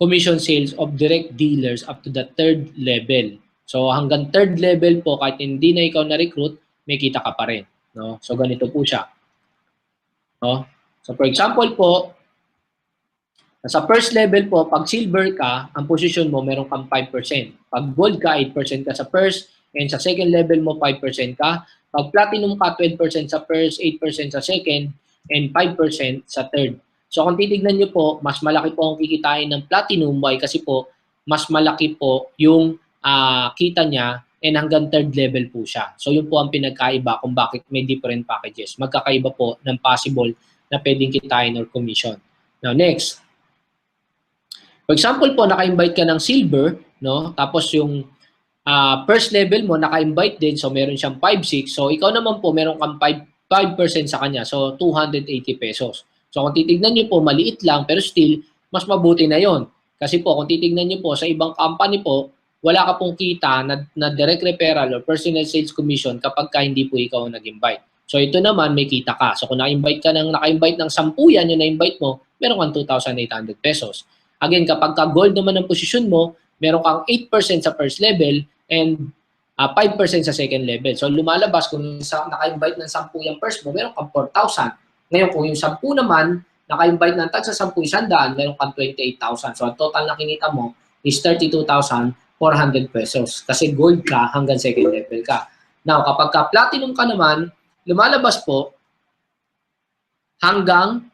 commission sales of direct dealers up to the 3rd level. So hanggang 3rd level po, kahit hindi na ikaw na-recruit, may kita ka pa rin. No? So ganito po siya. No? So for example po, sa first level po, pag silver ka, ang position mo meron kang 5%. Pag gold ka, 8% ka sa first, and sa second level mo, 5% ka. Pag platinum ka, 12% sa first, 8% sa second, and 5% sa third. So kung titignan nyo po, mas malaki po ang kikitain ng platinum. Why? Kasi po, mas malaki po yung kita niya and hanggang 3rd level po siya. So yun po ang pinagkaiba kung bakit may different packages. Magkakaiba po ng possible na pwedeng kitain or commission. Now next. For example po, naka-invite ka ng silver, no? Tapos yung first level mo, naka-invite din. So meron siyang 5-6. So ikaw naman po, meron kang 5% sa kanya. So 280 pesos. So kung titignan nyo po, maliit lang, pero still, mas mabuti na yon. Kasi po, kung titignan nyo po, sa ibang company po, wala ka pong kita na direct referral or personal sales commission kapag ka hindi po ikaw nag-invite. So ito naman, may kita ka. So kung naka-invite ng 10 yan, yung na-invite mo, meron kang 2,800 pesos. Again, kapag ka gold naman ang posisyon mo, meron kang 8% sa first level and 5% sa second level. So lumalabas, kung naka-invite ng 10 yung first mo, meron kang 4,000. Ngayon, kung yung 10 naman, naka-invite ng tag sa 10, 100, meron kang 28,000. So, ang total na kinita mo is 32,400 pesos. Kasi gold ka hanggang second level ka. Now, kapag ka platinum ka naman, lumalabas po hanggang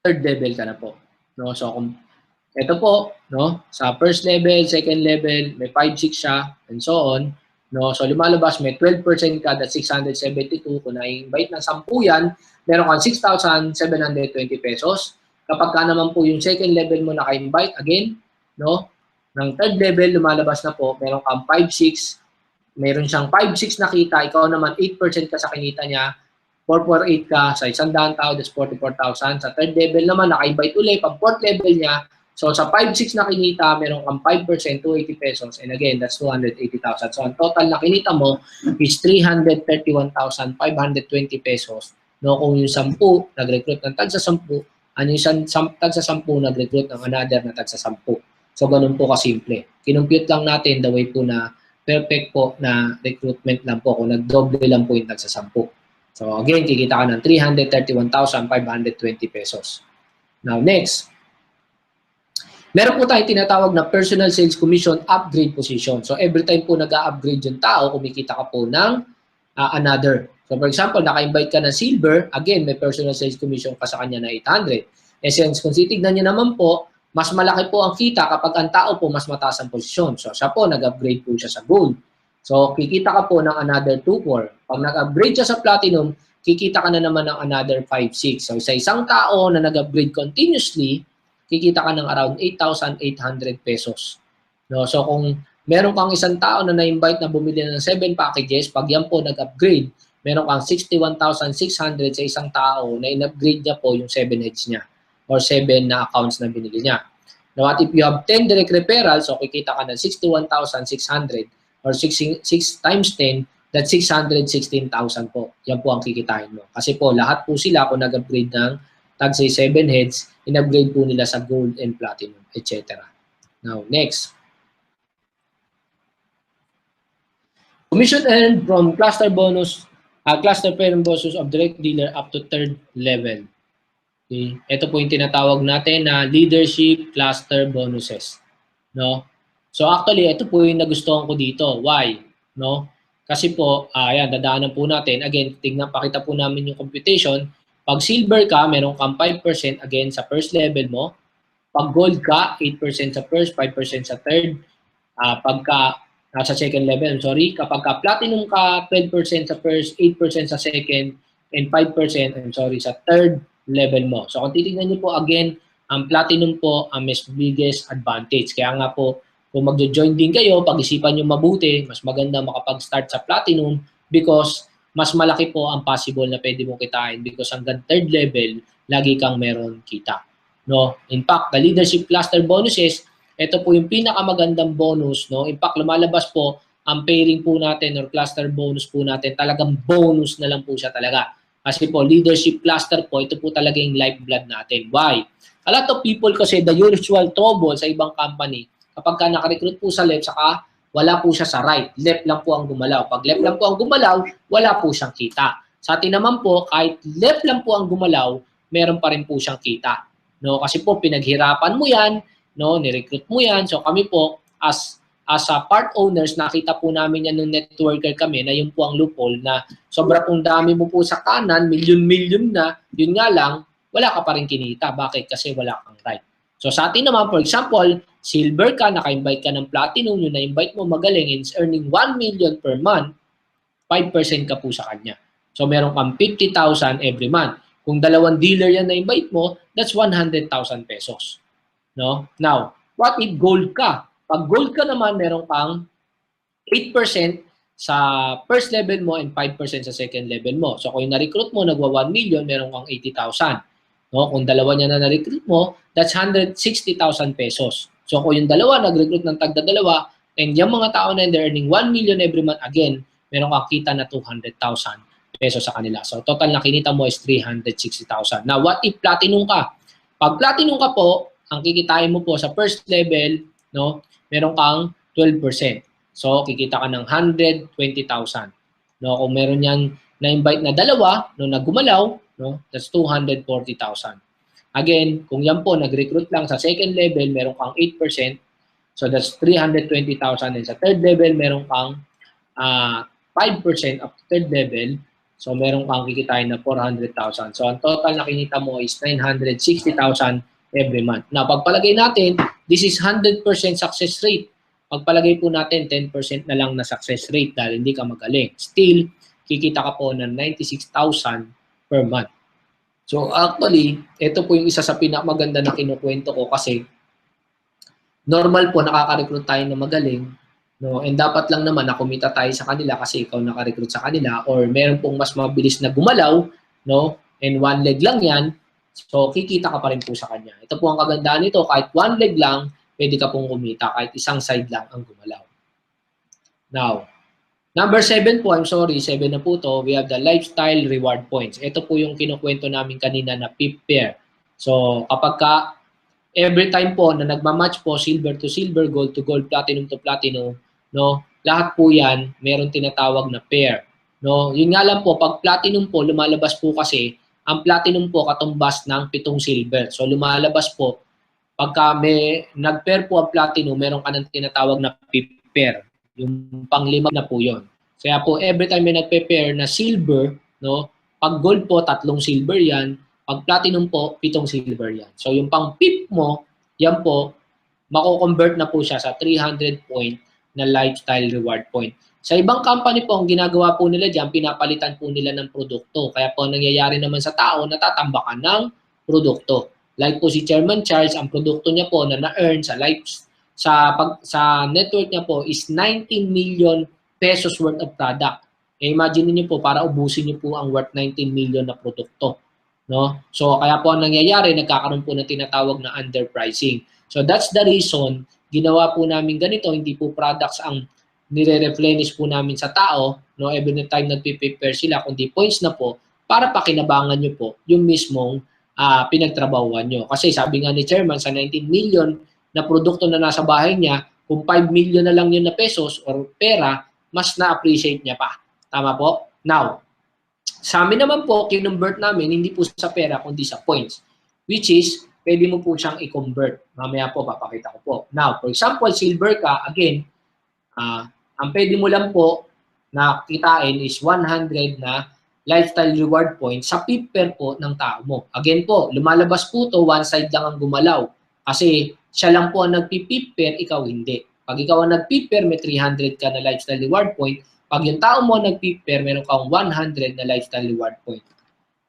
3rd level ka na po. No? So, kung ito po, no, sa first level, second level, may 5-6 siya, and so on. No? So, lumalabas, may 12% ka, that's 672. Kung na-invite ng 10 yan, meron kang 6,720 pesos. Kapag ka naman po yung second level mo naka-invite, again, no, ng 3rd level, lumalabas na po, meron kang 5-6, meron siyang 5-6 na kita, ikaw naman 8% ka sa kinita niya, 448 ka, sa 100 tao, that's 44,000. Sa 3rd level naman, naka-invite ulit, pag 4th level niya, so sa 5-6 na kinita, meron kang 5%, 280 pesos, and again, that's 280,000. So ang total na kinita mo is 331,520 pesos. No, kung yung 10, nag-recruit ng tag sa 10, ano yung tag sa 10, nag-recruit ng another na tag sa 10. So, ganun po kasimple. Kinumpute lang natin the way po na perfect po na recruitment lang po kung nag-double lang po yung tag sa 10. So, again, kikita ka ng 331,520 pesos. Now, next. Meron po tayong tinatawag na personal sales commission upgrade position. So, every time po nag-upgrade yung tao, kumikita ka po ng another. So, for example, naka-invite ka ng silver, again, may personal sales commission ka sa kanya na 800. Since kung titignan niyo naman po, mas malaki po ang kita kapag ang tao po mas mataas ang posisyon. So, siya po, nag-upgrade po siya sa gold. So, kikita ka po ng another 2-4. Pag nag-upgrade siya sa platinum, kikita ka na naman ng another 5-6. So, sa isang tao na nag-upgrade continuously, kikita ka ng around 8,800 pesos. No? So kung meron kang isang tao na na-invite na bumili ng 7 packages, pag yan po nag-upgrade, meron kang 61,600 sa isang tao na in-upgrade niya po yung 7 heads niya or 7 na accounts na binili niya. Now, if you have 10 direct referrals, so kikita ka ng 61,600 or 6 times 10, that's 616,000 po. Yan po ang kikitain mo. Kasi po, lahat po sila kung nag-upgrade ng tag say 7 heads, in-upgrade po nila sa gold and platinum, etc. Now, next. Commission earned from cluster bonus, cluster parent bonus of direct dealer up to 3rd level. Okay. Ito po yung tinatawag natin na leadership cluster bonuses. No? So actually, ito po yung nagustuhan ko dito. Why? No? Kasi po, ayan, dadaanan po natin. Again, pakita po namin yung computation. Pag silver ka, meron kang 5% again sa first level mo. Pag gold ka, 8% sa first, 5% sa third. Sa second level, sorry. Kapag ka platinum ka, 12% sa first, 8% sa second, and 5%, sa third level mo. So kung titignan niyo po again, ang platinum po ang mas biggest advantage. Kaya nga po, kung magjo-join din kayo, pag-isipan nyo mabuti, mas maganda makapag-start sa platinum because mas malaki po ang possible na pwede mong kitain because hanggang third level, lagi kang meron kita. No? In fact, the leadership cluster bonuses, ito po yung pinakamagandang bonus. No? In fact, lumalabas po ang pairing po natin or cluster bonus po natin, talagang bonus na lang po siya talaga. Kasi po, leadership cluster po, ito po talaga yung lifeblood natin. Why? A lot of people kasi the usual trouble sa ibang company, kapag ka naka-recruit po sa left, saka wala po siya sa right. Left lang po ang gumalaw. Pag left lang po ang gumalaw, wala po siyang kita. Sa atin naman po, kahit left lang po ang gumalaw, meron pa rin po siyang kita. No? Kasi po, pinaghirapan mo yan, no? Ni-recruit mo yan. So kami po, as part owners, nakita po namin yan nung networker kami na yun po ang loophole na sobra pong dami mo po sa kanan, milyon-milyon na, yun nga lang, wala ka pa rin kinita. Bakit? Kasi wala kang right. So sa atin naman, for example, silver ka, naka-invite ka ng platinum, yung na-invite mo magaling and is earning 1 million per month, 5% ka po sa kanya. So meron kang 50,000 every month. Kung 2 dealer yan na-invite mo, that's 100,000 pesos. No? Now, what if gold ka? Pag gold ka naman, meron kang 8% sa first level mo and 5% sa second level mo. So kung na-recruit mo, nagwa 1 million, meron kang 80,000. No? Kung dalawa niya na na-recruit mo, that's 160,000 pesos. So kung yung dalawa, nag-recruit ng tagda-dalawa, and yung mga tao na they're earning 1 million every month, again, meron kang kita na 200,000 pesos sa kanila. So total na kinita mo is 360,000. Now, what if platinum ka? Pag platinum ka po, ang kikitain mo po sa first level, no, meron kang 12%. So, kikita ka ng 120,000. No, kung meron yang na-invite na dalawa, no, na gumalaw, no, that's 240,000. Again, kung yan po, nag-recruit lang sa second level, meron kang 8%. So, that's 320,000. And sa third level, meron kang 5% of third level. So, meron kang kikitain na 400,000. So, ang total na kinita mo is 960,000 every month. Now, pagpalagay natin, this is 100% success rate. Pagpalagay po natin, 10% na lang na success rate dahil hindi ka magaling. Still, kikita ka po ng 96,000 per month. So, actually, ito po yung isa sa pinakamaganda na kinukwento ko kasi normal po nakaka-recruit tayo na magaling, no? And dapat lang naman na kumita tayo sa kanila kasi ikaw naka-recruit sa kanila or meron pong mas mabilis na gumalaw, no? And one leg lang yan, so kikita ka pa rin po sa kanya. Ito po ang kagandahan nito, kahit one leg lang, pwede ka pong kumita kahit isang side lang ang gumalaw. Now, number 7 po, I'm sorry, 7 na po to, we have the lifestyle reward points. Ito po yung kinukwento namin kanina na PIP pair. So, kapag ka, every time po na nagmamatch po, silver to silver, gold to gold, platinum to platinum, no, lahat po yan, meron tinatawag na pair. No, yun nga lang po, pag platinum po, lumalabas po kasi, ang platinum po katumbas ng 7 silver. So, lumalabas po, pagka may nag-pair po ang platinum, meron ka ng tinatawag na PIP pair. Yung pang-5 na po yun. Kaya po, every time may nagpe-pair na silver, no, pag gold po, 3 silver yan. Pag platinum po, 7 silver yan. So, yung pang-PIP mo, yan po, mako-convert na po siya sa 300 point na lifestyle reward point. Sa ibang company po, ang ginagawa po nila dyan, pinapalitan po nila ng produkto. Kaya po, nangyayari naman sa tao, natatambakan ng produkto. Like po si Chairman Charles, ang produkto niya po na na-earn sa sa network niya po is 19 million pesos worth of product. Imagine niyo po, para ubusin niyo po ang worth 19 million na produkto. No? So, kaya po ang nangyayari, nagkakaroon po ng tinatawag na underpricing. So, that's the reason, ginawa po namin ganito, hindi po products ang nire-replenish po namin sa tao, no? Every time nagpiprepare sila, kundi points na po, para pakinabangan nyo po yung mismong pinagtrabahuan nyo. Kasi sabi nga ni Chairman, sa 19 million na produkto na nasa bahay niya, kung 5 million na lang yun na pesos or pera, mas na-appreciate niya pa. Tama po? Now, sa amin naman po, kinonvert namin, hindi po sa pera, kundi sa points. Which is, pwede mo po siyang i-convert. Mamaya po, papakita ko po. Now, for example, silver ka, again, ang pwede mo lang po na kitain is 100 na lifestyle reward points sa piper po ng tao mo. Again po, lumalabas po to, one side lang ang gumalaw. Kasi siya lang po ang nagpipiper, ikaw hindi. Pag ikaw ang nagpiper, may 300 ka na lifestyle reward point. Pag yung tao mo nagpiper, meron kang 100 na lifestyle reward point.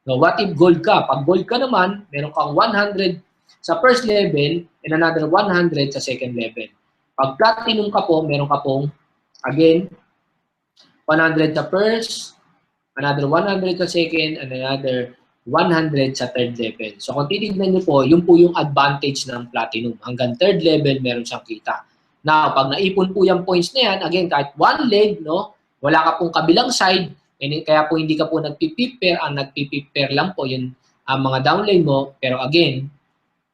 No, what if gold ka? Pag gold ka naman, meron kang 100 sa first level and another 100 sa second level. Pag platinum ka po, meron ka pong, again, 100 sa first, another 100 sa second, and another 100 sa third level. So kung titignan nyo po, yun po yung advantage ng platinum. Hanggang third level, meron siyang kita. Now, pag naipon po yung points na yan, again, kahit one leg, no, wala ka pong kabilang side, and kaya po hindi ka po nagpipiper, ang nagpipiper lang po yung mga downline mo, pero again,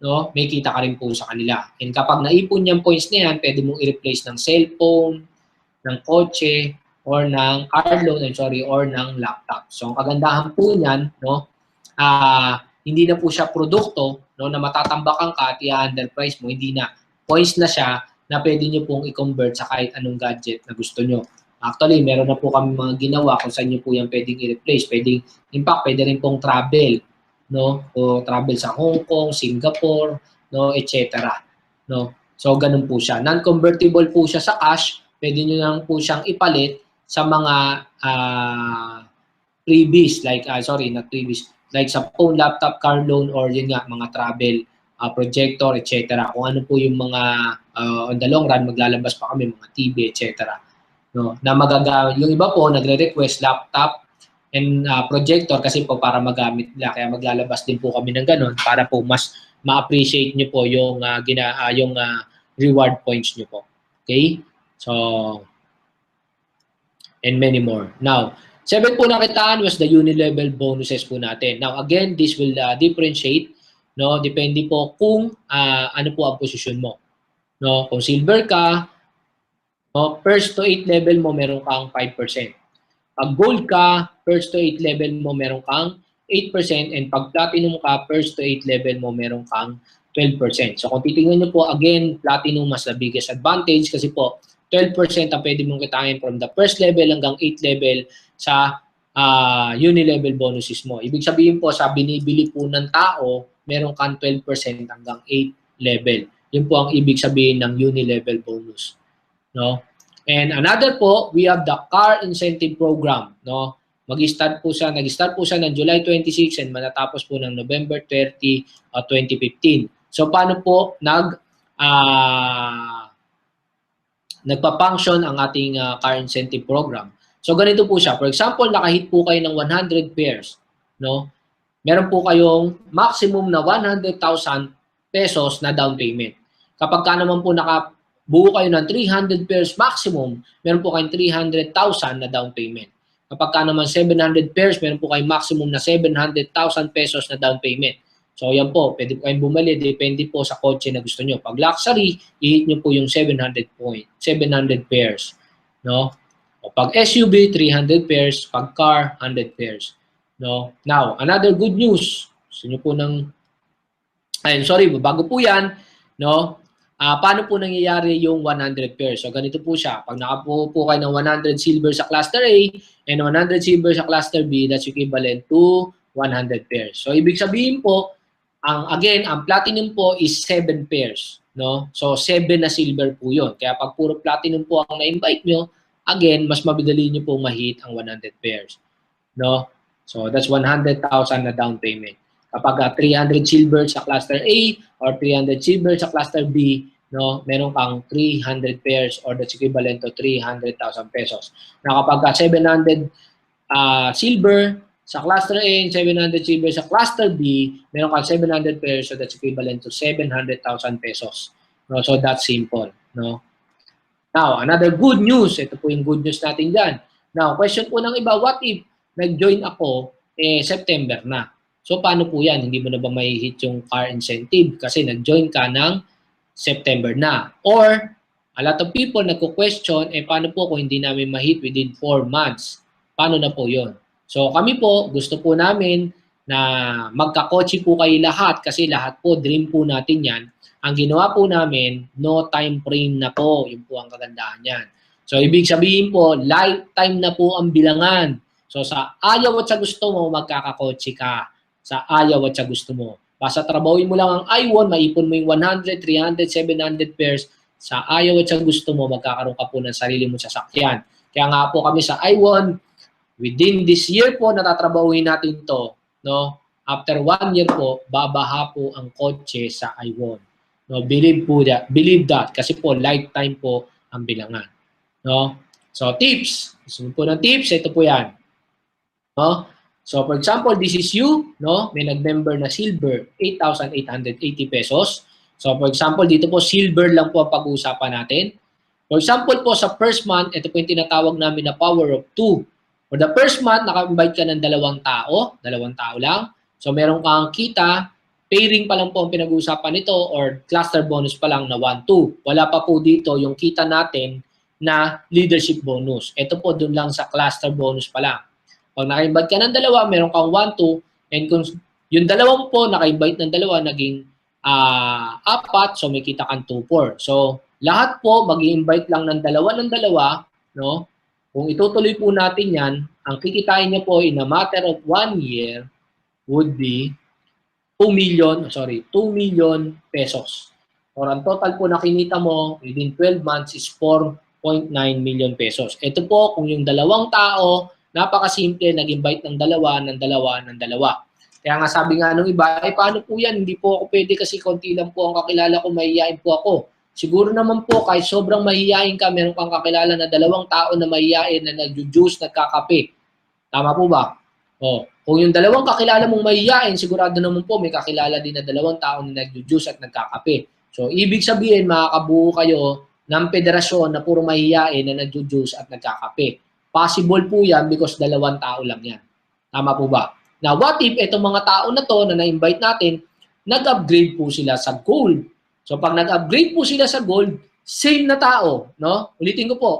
no, may kita ka rin po sa kanila. And kapag naipon yung points na yan, pwede mong i-replace ng cellphone, ng kotse, or ng car loan, or ng laptop. So, ang kagandahan po niyan, no, hindi na po siya produkto, no, na matatambakan ka at i-underprice mo, hindi na. Points na siya na pwede nyo pong i-convert sa kahit anong gadget na gusto nyo. Actually, meron na po kami mga ginawa kung saan nyo po yung pwedeng i-replace. Pwedeng, in fact, pwede rin pong travel, no, o travel sa Hong Kong, Singapore, no, etc. No? So, ganun po siya. Non-convertible po siya sa cash, pwede nyo lang po siyang ipalit sa mga freebies, like, not freebies, like sa phone, laptop, car loan, or yun nga, mga travel, projector, etc. Kung ano po yung mga, on the long run, maglalabas pa kami, mga TV, etc. No? Na yung iba po, nagre-request laptop and projector kasi po para magamit nila. Kaya maglalabas din po kami ng ganun para po mas ma-appreciate nyo po yung, yung reward points nyo po. Okay? So, and many more. Now, 7 po nakitaan was the uni-level bonuses po natin. Now, again, this will differentiate, no? Depende po kung ano po ang posisyon mo. No? Kung silver ka, no, first to 8 level mo, meron kang 5%. Pag gold ka, first to 8 level mo, meron kang 8%. And pag platinum ka, first to 8 level mo, meron kang 12%. So, kung titingnan nyo po, again, platinum mas the biggest advantage kasi po, 12% ang pwede mong kitain from the first level hanggang 8 level sa uni-level bonuses mo. Ibig sabihin po, sa binibili po ng tao, meron kang 12% hanggang 8 level. Yun po ang ibig sabihin ng uni-level bonus. No? And another po, we have the car incentive program. No? Nag-start po siya ng July 26 and matatapos po ng November 30, 2015. So, paano po nagpa-function ang ating car incentive program? So, ganito po siya. For example, nakahit po kayo ng 100 pairs. No? Meron po kayong maximum na 100,000 pesos na down payment. Kapag ka naman po nakabuo kayo ng 300 pairs maximum, meron po kayong 300,000 na down payment. Kapag ka naman 700 pairs, meron po kayong maximum na 700,000 pesos na down payment. So, yan po. Pwede po kayong bumili. Depende po sa kotse na gusto nyo. Pag luxury, i-hit nyo po yung 700 pairs. No? O pag SUV, 300 pairs. Pag car, 100 pairs. No? Now, another good news. Gusto nyo po bago po yan, no? Paano po nangyayari yung 100 pairs? So, ganito po siya. Pag nakapuo po kayo ng 100 silver sa cluster A and 100 silver sa cluster B, that's equivalent to 100 pairs. So, ibig sabihin po, ang platinum po is 7 pairs. No? So, 7 na silver po yun. Kaya pag puro platinum po ang na-invite nyo, again, mas mabidali nyo po ma-hit ang 100 pairs. No? So, that's 100,000 na down payment. Kapag 300 silver sa cluster A or 300 silver sa cluster B, no, meron kang 300 pairs or that's equivalent to 300,000 pesos. Na kapag 700 silver sa cluster A and 700 silver sa cluster B, meron kang 700 pairs, so that's equivalent to 700,000 pesos. No, so that's simple, no. Now, another good news, ito po yung good news natin dyan. Now, question po ng iba, what if nag-join ako September na? So, paano po yan? Hindi mo na ba may hit yung car incentive kasi nag-join ka ng September na? Or, a lot of people nagko-question, paano po kung hindi namin ma-hit within 4 months? Paano na po yon? So, kami po, gusto po namin na magkakotse po kayo lahat kasi lahat po, dream po natin yan. Ang ginawa po namin, no time frame na po. Yun po ang kagandahan yan. So, ibig sabihin po, lifetime na po ang bilangan. So, sa ayaw at sa gusto mo, magkakakotse ka. Sa ayaw at sa gusto mo. Basta trabahuin mo lang ang I-1, maipon mo yung 100, 300, 700 pairs. Sa ayaw at sa gusto mo, magkakaroon ka po ng sarili mong sasakyan. Kaya nga po kami sa I-1, within this year po, natatrabahuin natin to. No? After 1 year po, babaha po ang kotse sa I-1. No, believe that kasi po lifetime po ang bilangan, no? So tips, gusto po ng tips, ito po 'yan. No? So for example, this is you, no? May nag-member na silver, 8,880 pesos. So for example, dito po silver lang po ang pag-uusapan natin. For example po sa first month, ito po yung tinatawag namin na power of 2. For the first month, naka-invite ka ng dalawang tao lang. So meron kang kita, pairing pa lang po ang pinag-uusapan nito or cluster bonus pa lang na 1-2. Wala pa po dito yung kita natin na leadership bonus. Ito po dun lang sa cluster bonus pa lang. Pag naka-invite ka ng dalawa, meron kang 1-2 and kung yung dalawang po naka-invite ng dalawa naging 4, so may kita kang 2-4. So lahat po mag-i-invite lang ng dalawa, no? Kung itutuloy po natin yan, ang kikitain niya po in a matter of 1 year would be 2 million pesos. Or ang total po na kinita mo within 12 months is 4.9 million pesos. Ito po kung yung dalawang tao, napakasimple, nag-invite ng dalawa. Kaya nga sabi nga nung iba, paano po yan? Hindi po ako pwede kasi konti lang po ang kakilala ko, mahihiyain po ako. Siguro naman po, kahit sobrang mahihiyain ka, meron kang kakilala na dalawang tao na mahihiyain na nag-juice, nagkakape. Tama po ba? O, kung yung dalawang kakilala mong mahihiyain, sigurado naman po may kakilala din na dalawang tao na nag-juice at nagkakape. So, ibig sabihin, makakabuo kayo ng federasyon na puro mahihiyain na nag-juice at nagkakape. Possible po yan because dalawang tao lang yan. Tama po ba? Now, what if itong mga tao na to na na-invite natin, nag-upgrade po sila sa gold. So, pag nag-upgrade po sila sa gold, same na tao. No? Ulitin ko po,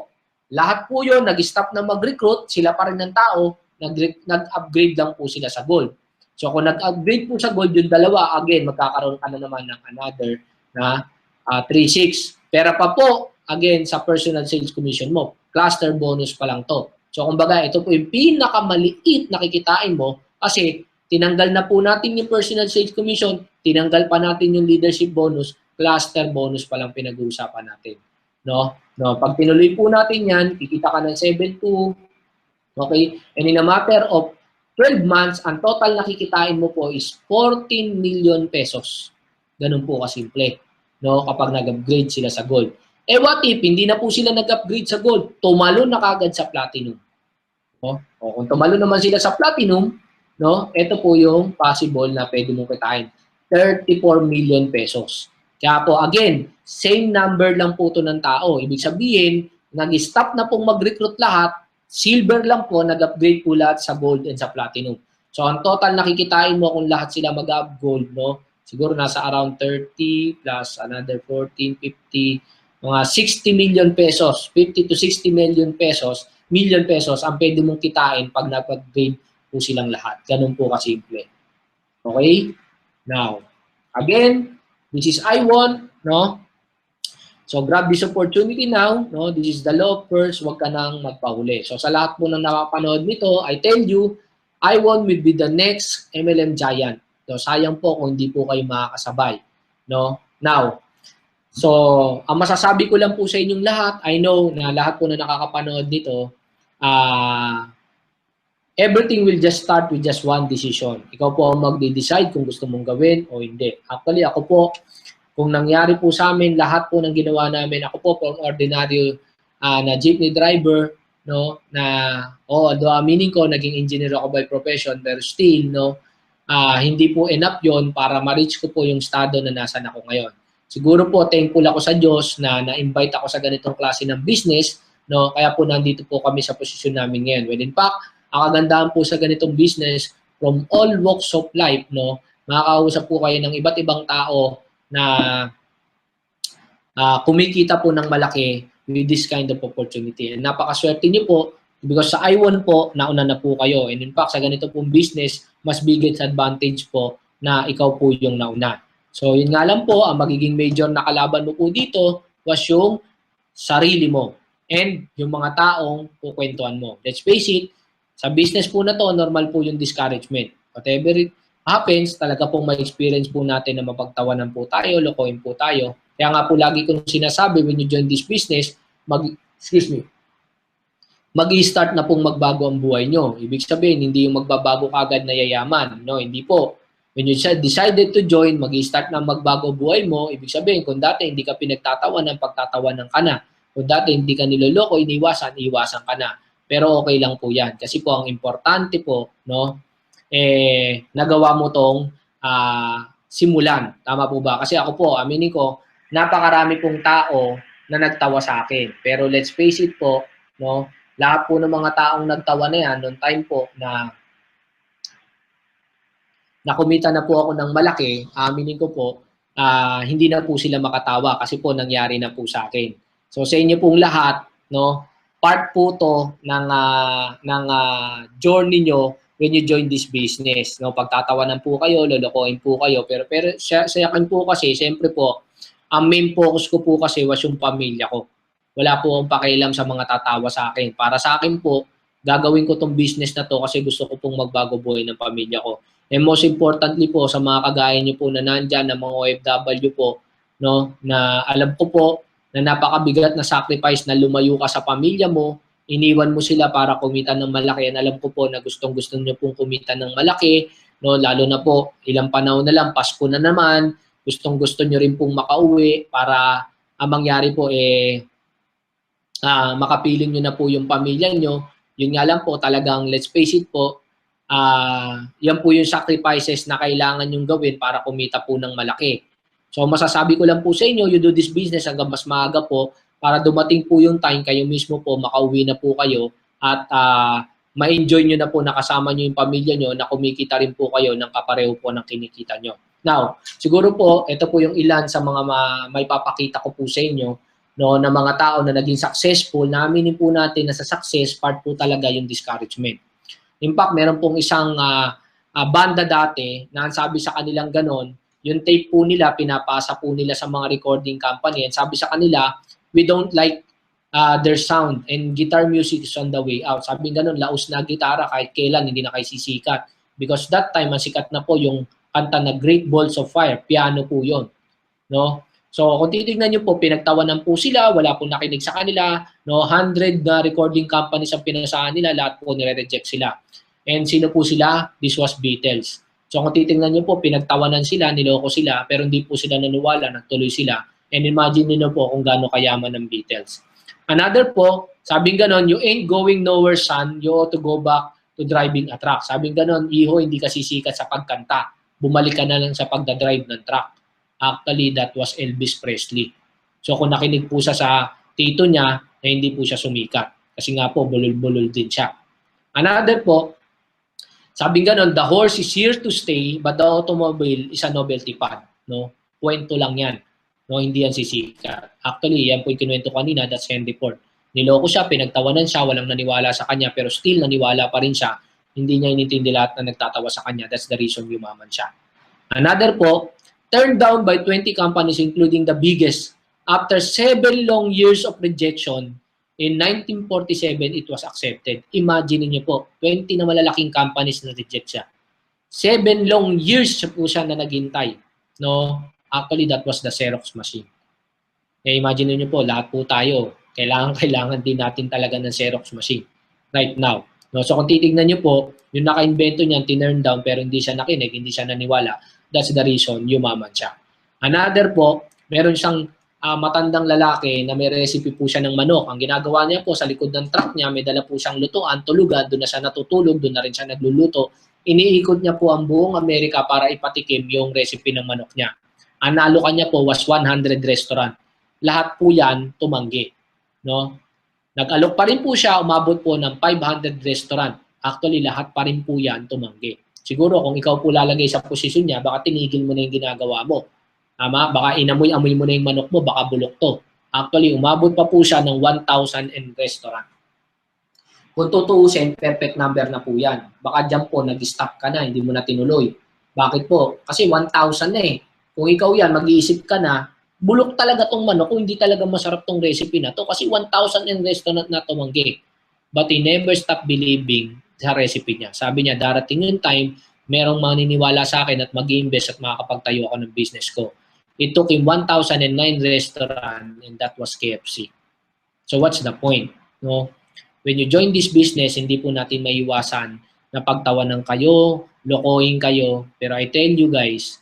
lahat po yun, nag-stop na mag-recruit, sila pa rin ng tao, nag-upgrade lang po sila sa gold. So, kung nag-upgrade po sa gold yung dalawa, again, magkakaroon ka na naman ng another na 3-6. Pera pa po, again, sa personal sales commission mo. Cluster bonus pa lang to. So, kumbaga, ito po yung pinakamaliit na kikitain mo kasi tinanggal na po natin yung personal sales commission, tinanggal pa natin yung leadership bonus, cluster bonus pa lang pinag-uusapan natin. No? Pag tinuloy po natin yan, kikita ka ng 7-2, okay? And in a matter of 12 months, ang total na kikitain mo po is 14 million pesos. Ganun po kasimple. No? Kapag nag-upgrade sila sa gold. What if hindi na po sila nag-upgrade sa gold? Tumalon na kagad sa platinum. No? O kung tumalon naman sila sa platinum, no? Ito po yung possible na pwede mong kitain. 34 million pesos. Kaya po, again, same number lang po ito ng tao. Ibig sabihin, nag-stop na pong mag-recruit lahat, silver lang po, nag-upgrade po lahat sa gold and sa platinum. So, ang total nakikitain mo kung lahat sila mag-up gold, no? Siguro nasa around 30 plus another 14, 50, mga 60 million pesos, 50 to 60 million pesos ang pwede mong kitain pag nag-upgrade po silang lahat. Ganun po kasimple. Okay? Now, again, this is I-1, no? So, grab this opportunity now, no? This is the law first, huwag ka nang magpahuli. So, sa lahat po ng nakapanood nito, I tell you, I-1 will be the next MLM giant. So, sayang po kung hindi po kayo makakasabay, no? Now, so, ang masasabi ko lang po sa inyong lahat, I know na lahat po na nakakapanood nito, everything will just start with just one decision. Ikaw po ang magde-decide kung gusto mong gawin o hindi. Actually, ako po, kung nangyari po sa amin, lahat po ng ginawa namin, ako po from ordinary na jeepney driver, no, na, although aminin ko, naging engineer ako by profession, pero still, no, hindi po enough yon para ma-reach ko po yung estado na nasan ako ngayon. Siguro po, thankful ako sa Diyos na na-invite ako sa ganitong klase ng business, no, kaya po nandito po kami sa posisyon namin ngayon. Well, in fact, ang kagandahan po sa ganitong business, from all walks of life, no, makakausap po kayo ng iba't ibang tao na kumikita po ng malaki with this kind of opportunity. And napakaswerte niyo po because sa I1 po, nauna na po kayo. And in fact, sa ganito pong business, mas biggest advantage po na ikaw po yung nauna. So, yun nga lang po, ang magiging major na kalaban mo po dito was yung sarili mo and yung mga taong kukwentuhan mo. Let's face it, sa business po na to, normal po yung discouragement. Whatever it happens, talaga pong may experience po natin na mapagtawanan po tayo, lokohin po tayo. Kaya nga po lagi kong sinasabi, when you join this business, mag-i-start na pong magbago ang buhay nyo. Ibig sabihin, hindi yung magbabago kagad na yayaman. No, hindi po. When you decided to join, mag-i-start na magbago buhay mo, ibig sabihin, kung dati hindi ka pinagtatawanan, pagtatawanan ka na. Kung dati hindi ka niloloko, iwasan ka na. Pero okay lang po yan. Kasi po, ang importante po, no, nagawa mo tong simulan. Tama po ba? Kasi ako po, aminin ko, napakarami pong tao na nagtawa sa akin. Pero let's face it po, no, lahat po ng mga taong nagtawa na yan, noong time po na kumita na po ako ng malaki, aminin ko po, hindi na po sila makatawa kasi po nangyari na po sa akin. So sa inyo pong lahat, no, part po to ng journey nyo when you join this business. No, pagtatawanan po kayo, lolokohin po kayo, pero sa akin po kasi, siyempre po, ang main focus ko po kasi was yung pamilya ko. Wala po akong pakialam sa mga tatawa sa akin. Para sa akin po, gagawin ko tong business na to kasi gusto ko pong magbago buhay ng pamilya ko. And most importantly po, sa mga kagaya niyo po na nandyan, na mga OFW po, no, na alam ko po na napakabigat na sacrifice na lumayo ka sa pamilya mo, iniwan mo sila para kumita ng malaki. And alam ko po na gustong-gusto niyo pong kumita ng malaki, no, lalo na po, ilang panahon na lang, Pasko na naman, gustong-gusto niyo rin pong makauwi para ang mangyari po makapiling nyo na po yung pamilya nyo. Yun nga lang po, talagang let's face it po, yan po yung sacrifices na kailangan nyong gawin para kumita po ng malaki. So masasabi ko lang po sa inyo, you do this business hanggang mas maaga po para dumating po yung time kayo mismo po makauwi na po kayo at ma-enjoy nyo na po nakasama nyo yung pamilya nyo na kumikita rin po kayo ng kapareho po ng kinikita nyo. Now, siguro po, ito po yung ilan sa mga may papakita ko po sa inyo, no, na mga tao na naging successful, na aminin po natin na sa success, part po talaga yung discouragement. In fact, meron pong isang banda dati na ang sabi sa kanilang ganon, yung tape po nila, pinapasa po nila sa mga recording company, and sabi sa kanila, we don't like their sound and guitar music is on the way out. Sabi ganon, laos na gitara kahit kailan, hindi na kayo sisikat. Because that time, ang sikat na po yung kanta na Great Balls of Fire, piano po yon, no? So, kung titignan nyo po, pinagtawanan po sila, wala po nakinig sa kanila, no, 100 na recording companies ang pinasahan nila, lahat po nire-reject sila. And sino po sila? This was Beatles. So, kung titignan nyo po, pinagtawanan sila, niloko sila, pero hindi po sila naniwala, nagtuloy sila. And imagine niyo po kung gaano kayaman ng Beatles. Another po, sabing ganon, you ain't going nowhere, son, you ought to go back to driving a truck. Sabing ganon, iho, hindi ka sisikat sa pagkanta. Bumalik ka na lang sa pagdadrive ng truck. Actually, that was Elvis Presley. So kung nakinig po siya sa tito niya, na hindi po siya sumikat. Kasi nga po, bulol-bulol din siya. Another po, sabing ganon, the horse is here to stay, but the automobile is a novelty fad. No? Kwento lang yan. No? Hindi yan sisikat. Actually, yan po yung kinuwento kanina, that's Henry Ford. Niloko siya, pinagtawanan siya, walang naniwala sa kanya, pero still naniwala pa rin siya. Hindi niya inintindi lahat na nagtatawa sa kanya. That's the reason yumaman siya. Another po, turned down by 20 companies including the biggest. After 7 long years of rejection, in 1947, it was accepted. Imagine niyo po, 20 na malalaking companies na reject siya. 7 long years po siya na naghintay. No? Actually, that was the Xerox machine. Imagine niyo po, lahat po tayo, kailangan din natin talaga ng Xerox machine right now. No? So kung titignan nyo po, yung naka-invento niyan, tinurn down pero hindi siya nakinig, hindi siya naniwala. That's the reason yumaman siya. Another po, meron siyang matandang lalaki na may recipe po siya ng manok. Ang ginagawa niya po sa likod ng truck niya, may dala po siyang lutuan, tulugan, doon na siya natutulog, doon na rin siya nagluluto. Iniikot niya po ang buong Amerika para ipatikim yung recipe ng manok niya. Ang naalokan niya po was 100 restaurant. Lahat po yan tumanggi. No? Nag-alok pa rin po siya, umabot po ng 500 restaurant. Actually, lahat pa rin po yan tumanggi. Siguro kung ikaw po lalagay sa posisyon niya, baka tinigil mo na yung ginagawa mo. Tama? Baka inamoy-amoy mo na yung manok mo, baka bulok to. Actually, umabot pa po siya ng 1,000 and restaurant. Kung tutuusin, perfect number na po yan. Baka dyan po, nag-stop ka na, hindi mo na tinuloy. Bakit po? Kasi 1,000 na eh. Kung ikaw yan, mag-iisip ka na, bulok talaga tong manok kung hindi talaga masarap tong recipe na to kasi 1,000 and restaurant na tumanggi. But he never stopped believing sa recipe niya. Sabi niya, darating yung time, merong maniniwala sa akin at mag-invest at makakapagtayo ako ng business ko. It took him 1,009 restaurant and that was KFC. So what's the point? No? When you join this business, hindi po natin maiwasan na pagtawanan kayo, lokohin kayo. Pero I tell you guys,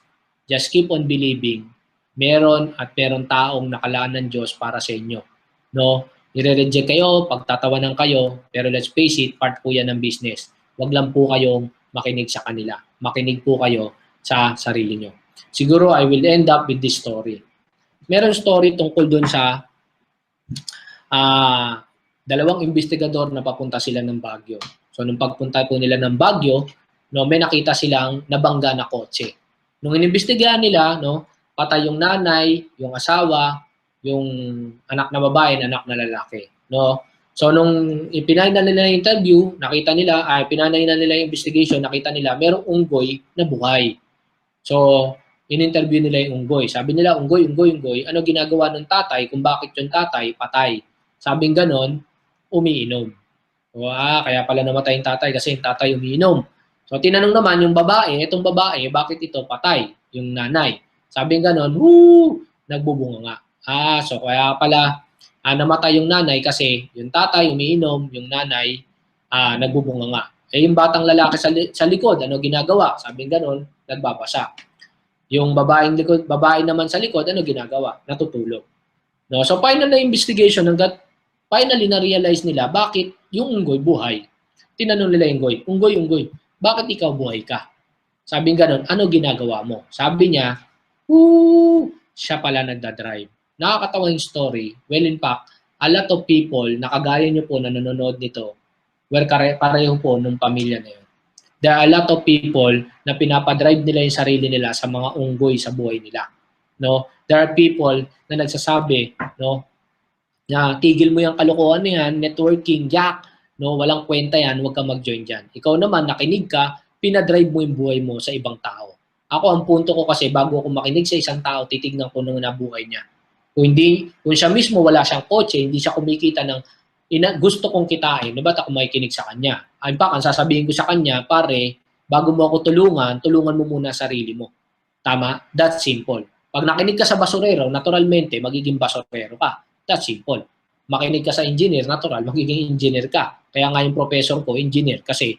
just keep on believing. Meron at meron taong nakalaan ng Diyos para sa inyo. No? Nire-reject kayo, pagtatawanan kayo, pero let's face it, part po yan ng business. Huwag lang po kayong makinig sa kanila. Makinig po kayo sa sarili nyo. Siguro I will end up with this story. Meron story tungkol dun sa dalawang investigador na papunta sila ng Baguio. So nung pagpunta po nila ng Baguio, no, may nakita silang nabangga na kotse. Nung inimbestigahan nila, no, patay yung nanay, yung asawa, yung anak na babae, anak na lalaki, no? So nung ipinay na nila yung interview, nakita nila, pinanay na nila yung investigation, nakita nila merong unggoy na buhay. So in-interview nila yung unggoy. Sabi nila, unggoy, ano ginagawa ng tatay kung bakit yung tatay patay? Sabing ganon, umiinom. So, kaya pala namatay yung tatay kasi yung tatay umiinom. So tinanong naman yung babae, itong babae, bakit ito patay? Yung nanay. Sabi ganon, nagbubunga nga. So kaya pala namatay yung nanay kasi yung tatay umiinom, yung nanay nagbubunga nga. Yung batang lalaki sa likod, ano ginagawa? Sabi ganon, nagbabasa. Yung babae naman sa likod, ano ginagawa? Natutulog. No? So final na investigation, hanggat finally na-realize nila bakit yung unggoy buhay. Tinanong nila yung unggoy, bakit ikaw buhay ka? Sabi ganon, ano ginagawa mo? Sabi niya, siya pala nagdadrive. Nakakatawa yung story. Well, in fact, a lot of people, nakagaya nyo po na nanonood nito, pareho po nung pamilya na yun. There are a lot of people na pinapadrive nila yung sarili nila sa mga unggoy sa buhay nila. No? There are people na nagsasabi, no, na tigil mo yung kalokohan na yan, networking, jack, no, walang kwenta yan, huwag kang mag-join dyan. Ikaw naman, nakinig ka, pinadrive mo yung buhay mo sa ibang tao. Ako, ang punto ko kasi, bago ako makinig sa isang tao, titignan ko nung nabuhay niya. Kung siya mismo wala siyang kotse, hindi siya kumikita ng gusto kong kitain, na ba't ako makikinig sa kanya? In fact, ang sasabihin ko sa kanya, pare, bago mo ako tulungan mo muna sarili mo. Tama? That's simple. Pag nakinig ka sa basurero, naturalmente, magiging basurero ka. That's simple. Makinig ka sa engineer, natural, magiging engineer ka. Kaya nga yung professor ko, engineer, kasi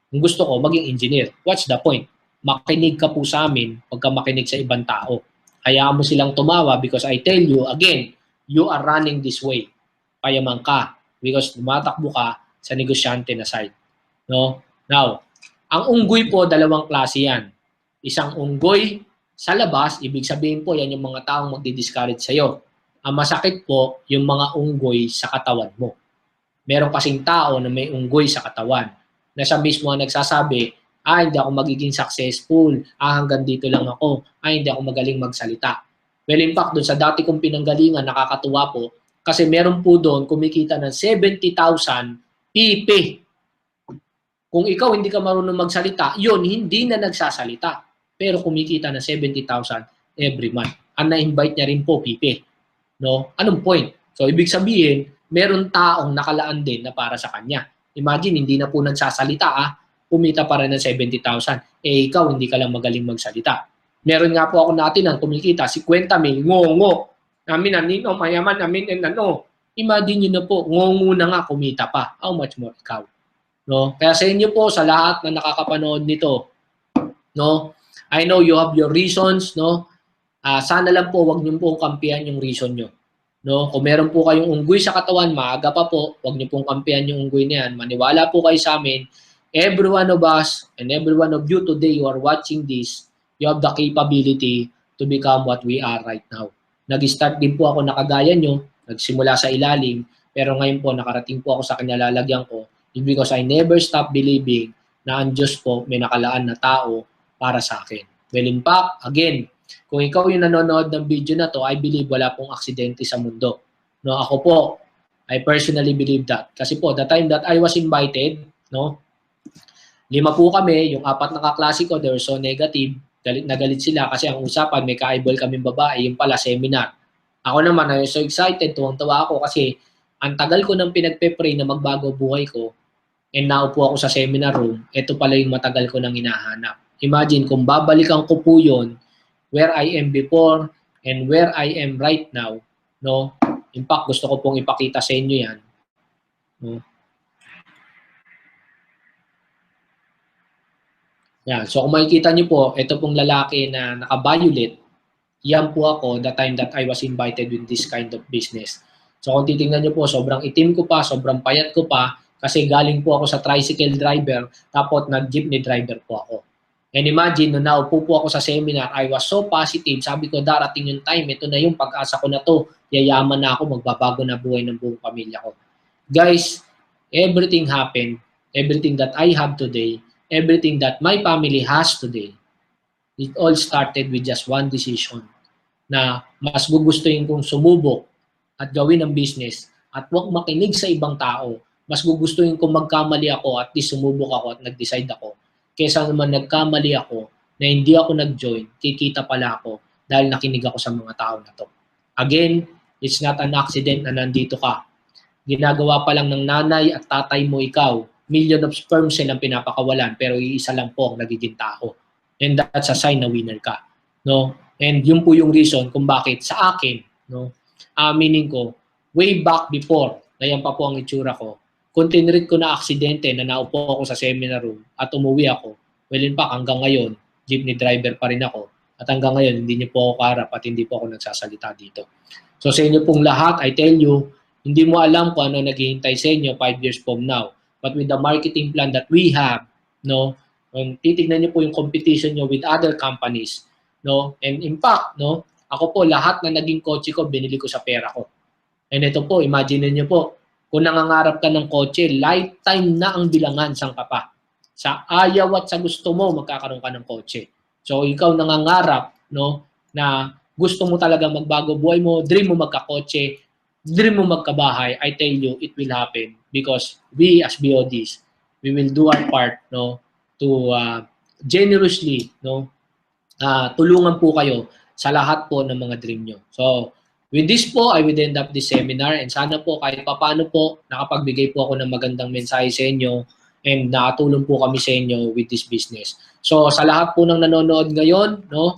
kung gusto ko, maging engineer. What's the point? Makinig ka po sa amin, huwag ka makinig sa ibang tao. Hayaan mo silang tumawa because I tell you, again, you are running this way. Payaman ka because tumatakbo ka sa negosyante na side. No? Now, ang unggoy po, dalawang klase yan. Isang unggoy sa labas, ibig sabihin po, yan yung mga taong magdi-discourage sa'yo. Ang masakit po, yung mga unggoy sa katawan mo. Meron kasing tao na may unggoy sa katawan na siya mismo ang nagsasabi, hindi ako magiging successful, hanggang dito lang ako, hindi ako magaling magsalita. Well, in fact, doon sa dati kong pinanggalingan, nakakatuwa po, kasi meron po doon kumikita ng 70,000 PP. Kung ikaw hindi ka marunong magsalita, yun, hindi na nagsasalita. Pero kumikita ng 70,000 every month. Ang na-invite niya rin po, PP. No? Anong point? So, ibig sabihin, meron taong nakalaan din na para sa kanya. Imagine, hindi na po nagsasalita, kumita pa rin ng 70,000. Ikaw, hindi ka lang magaling magsalita. Meron nga po ako natin ang kumikita, 50,000, ngongo. Namin, anino, mayaman, namin, and ano. Imagine nyo na po, ngongo na nga, kumita pa. How much more ikaw? No? Kaya sa inyo po, sa lahat na nakakapanood nito, no? I know you have your reasons, no? Sana lang po wag niyo pong kampihan yung reason nyo. No? Kung meron po kayong unggoy sa katawan, maaga pa po, wag niyo pong kampihan yung unggoy na yan. Maniwala po kayo sa amin. Every one of us and every one of you today who are watching this, you have the capability to become what we are right now. Nag-start din po ako na kagaya nyo, nagsimula sa ilalim, pero ngayon po nakarating po ako sa kinalalagyan ko because I never stop believing na ang Diyos po may nakalaan na tao para sa akin. Well, in fact, again, kung ikaw yung nanonood ng video na to, I believe wala pong aksidente sa mundo. No, ako po, I personally believe that. Kasi po, the time that I was invited, no, 5 po kami, yung 4 na kaklase ko, they were so negative, galit na galit sila kasi ang usapan, may ka-eyeball kaming babae, yung pala seminar. Ako naman, I was so excited, tuwang-tawa ako kasi ang tagal ko nang pinagpe-pray na magbago buhay ko, and naupo ako sa seminar room, ito pala yung matagal ko nang hinahanap. Imagine, kung babalikan ko po yun, where I am before and where I am right now, no? In fact, gusto ko pong ipakita sa inyo yan. No? Yan. So kung makikita niyo po, ito pong lalaki na naka-violet, yan po ako the time that I was invited with this kind of business. So kung titingnan niyo po, sobrang itim ko pa, sobrang payat ko pa, kasi galing po ako sa tricycle driver, tapos nag-jeepney driver po ako. And imagine, nung naupo po ako sa seminar, I was so positive. Sabi ko, darating yung time, ito na yung pag-asa ko na to. Yayaman na ako, magbabago na buhay ng buong pamilya ko. Guys, everything happened. Everything that I have today, everything that my family has today, it all started with just one decision na mas gugustuhin kong sumubok at gawin ang business at huwag makinig sa ibang tao. Mas gugustuhin kong magkamali ako at least sumubok ako at nag-decide ako. Kesa naman nagkamali ako na hindi ako nag-join, kikita pala ako dahil nakinig ako sa mga tao na to. Again, it's not an accident na nandito ka. Ginagawa pa lang ng nanay at tatay mo ikaw. Million of sperm silang pinapakawalan pero iisa lang po ang nagiging tao. And that's a sign na winner ka. No? And yun po yung reason kung bakit sa akin, no? Meaning ko, way back before, na yan pa po ang itsura ko, kung tinreat ko na aksidente na naupo ako sa seminar room at umuwi ako, well in fact, hanggang ngayon, jeepney driver pa rin ako. At hanggang ngayon, hindi niyo po ako kaharap at hindi po ako nagsasalita dito. So sa inyo pong lahat, I tell you, hindi mo alam kung ano naghihintay sa inyo 5 years from now. But with the marketing plan that we have, no, titignan niyo po yung competition niyo with other companies, no? And in fact, no, ako po lahat na naging kotse ko binili ko sa pera ko. And ito po, imagine niyo po, kung nangangarap ka ng kotse, lifetime na ang bilangan sang ka pa. Sa ayaw at sa gusto mo, magkakaroon ka ng kotse. So ikaw nangangarap, no, na gusto mo talaga magbago buhay mo, dream mo magkakotse, dream mo magkabahay, I tell you, it will happen because we as BODs, we will do our part, no, to generously, no, tulungan po kayo sa lahat po ng mga dream nyo. So, with this po, I will end up this seminar and sana po kahit paano po nakapagbigay po ako ng magandang mensahe sa inyo and nakatulong po kami sa inyo with this business. So, sa lahat po ng nanonood ngayon, no,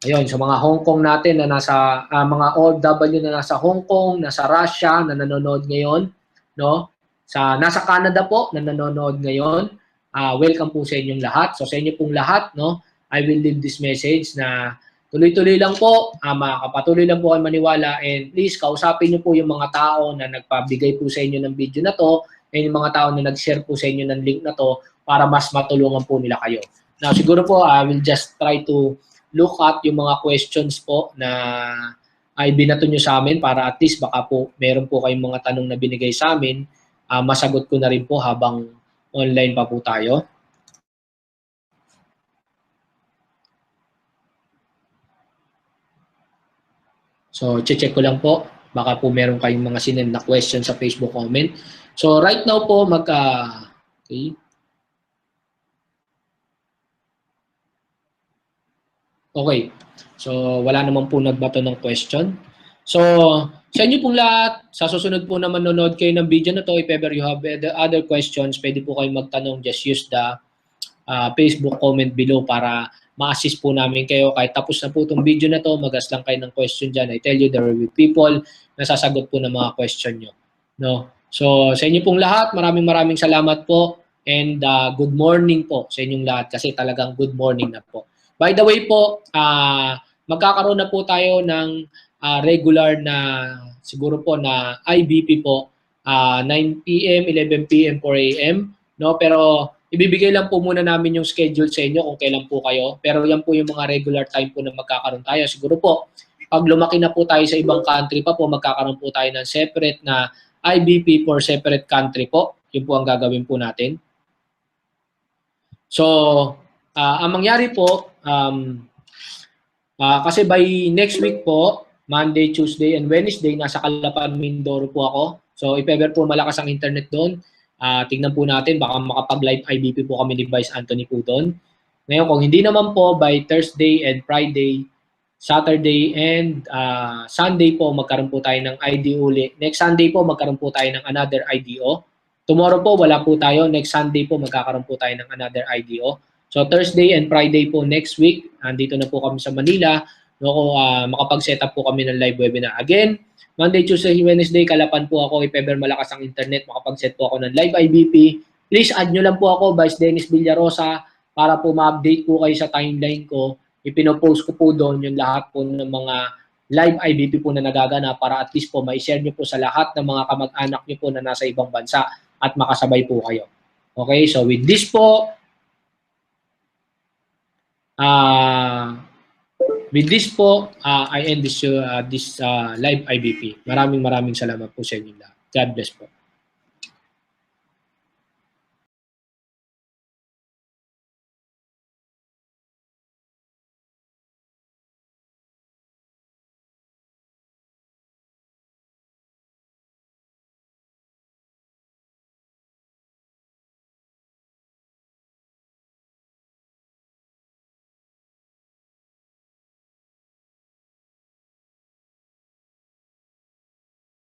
ayun, sa mga Hong Kong natin na nasa, mga OFW na nasa Hong Kong, nasa Russia, na nanonood ngayon, no? Nasa Canada po, na nanonood ngayon, welcome po sa inyong lahat. So sa inyo pong lahat, no, I will leave this message na tuloy-tuloy lang po, makakapatuloy lang po kayo maniwala and please kausapin niyo po yung mga tao na nagpabigay po sa inyo ng video na to and yung mga tao na nag-share po sa inyo ng link na to para mas matulungan po nila kayo. Now siguro po, I will just try to look at yung mga questions po na ay binato nyo sa amin para at least baka po meron po kayong mga tanong na binigay sa amin, masagot ko na rin po habang online pa po tayo. So, check ko lang po. Baka po meron kayong mga sinend na question sa Facebook comment. So, right now po, okay. Okay. So, wala naman po nagbato ng question. So, sa inyo pong lahat, sa susunod po na manonood kayo ng video na to, if ever you have other questions, pwede po kayong magtanong. Just use the Facebook comment below para ma-assist po namin kayo. Kahit tapos na po itong video na to, mag-ask lang kayo ng question dyan. I tell you, there will be people na sasagot po ng mga question nyo. No? So sa inyo pong lahat, maraming salamat po and good morning po sa inyong lahat kasi talagang good morning na po. By the way po, magkakaroon na po tayo ng regular na siguro po na IBP po 9 p.m., 11 p.m., 4 a.m. No? Pero ibibigay lang po muna namin yung schedule sa inyo kung kailan po kayo. Pero yan po yung mga regular time po na magkakaroon tayo. Siguro po, pag lumaki na po tayo sa ibang country pa po, magkakaroon po tayo ng separate na IBP for separate country po. Yun po ang gagawin po natin. So, ang mangyari po, kasi by next week po, Monday, Tuesday, and Wednesday, nasa Calapan, Mindoro po ako. So, if ever po malakas ang internet doon, tignan po natin, baka makapag-live IBP po kami ni Vice Anthony po doon. Ngayon, kung hindi naman po, by Thursday and Friday, Saturday and Sunday po, magkaroon po tayo ng IDO uli. Next Sunday po, magkaroon po tayo ng another IDO. Tomorrow po, wala po tayo. Next Sunday po, magkakaroon po tayo ng another IDO. So, Thursday and Friday po next week, andito na po kami sa Manila. No, makapag-set up po kami ng live webinar. Again, Monday, Tuesday, Wednesday, Calapan po ako. If ever malakas ang internet, makapag-set po ako ng live IBP. Please add nyo lang po ako, Vice Dennis Villarosa, para po ma-update po kayo sa timeline ko. Ipinopost ko po doon yung lahat po ng mga live IBP po na nagaganap para at least po ma-share nyo po sa lahat ng mga kamag-anak nyo po na nasa ibang bansa at makasabay po kayo. Okay, so with this po, I end this live IBP. Maraming salamat po sa inyo lahat. God bless po.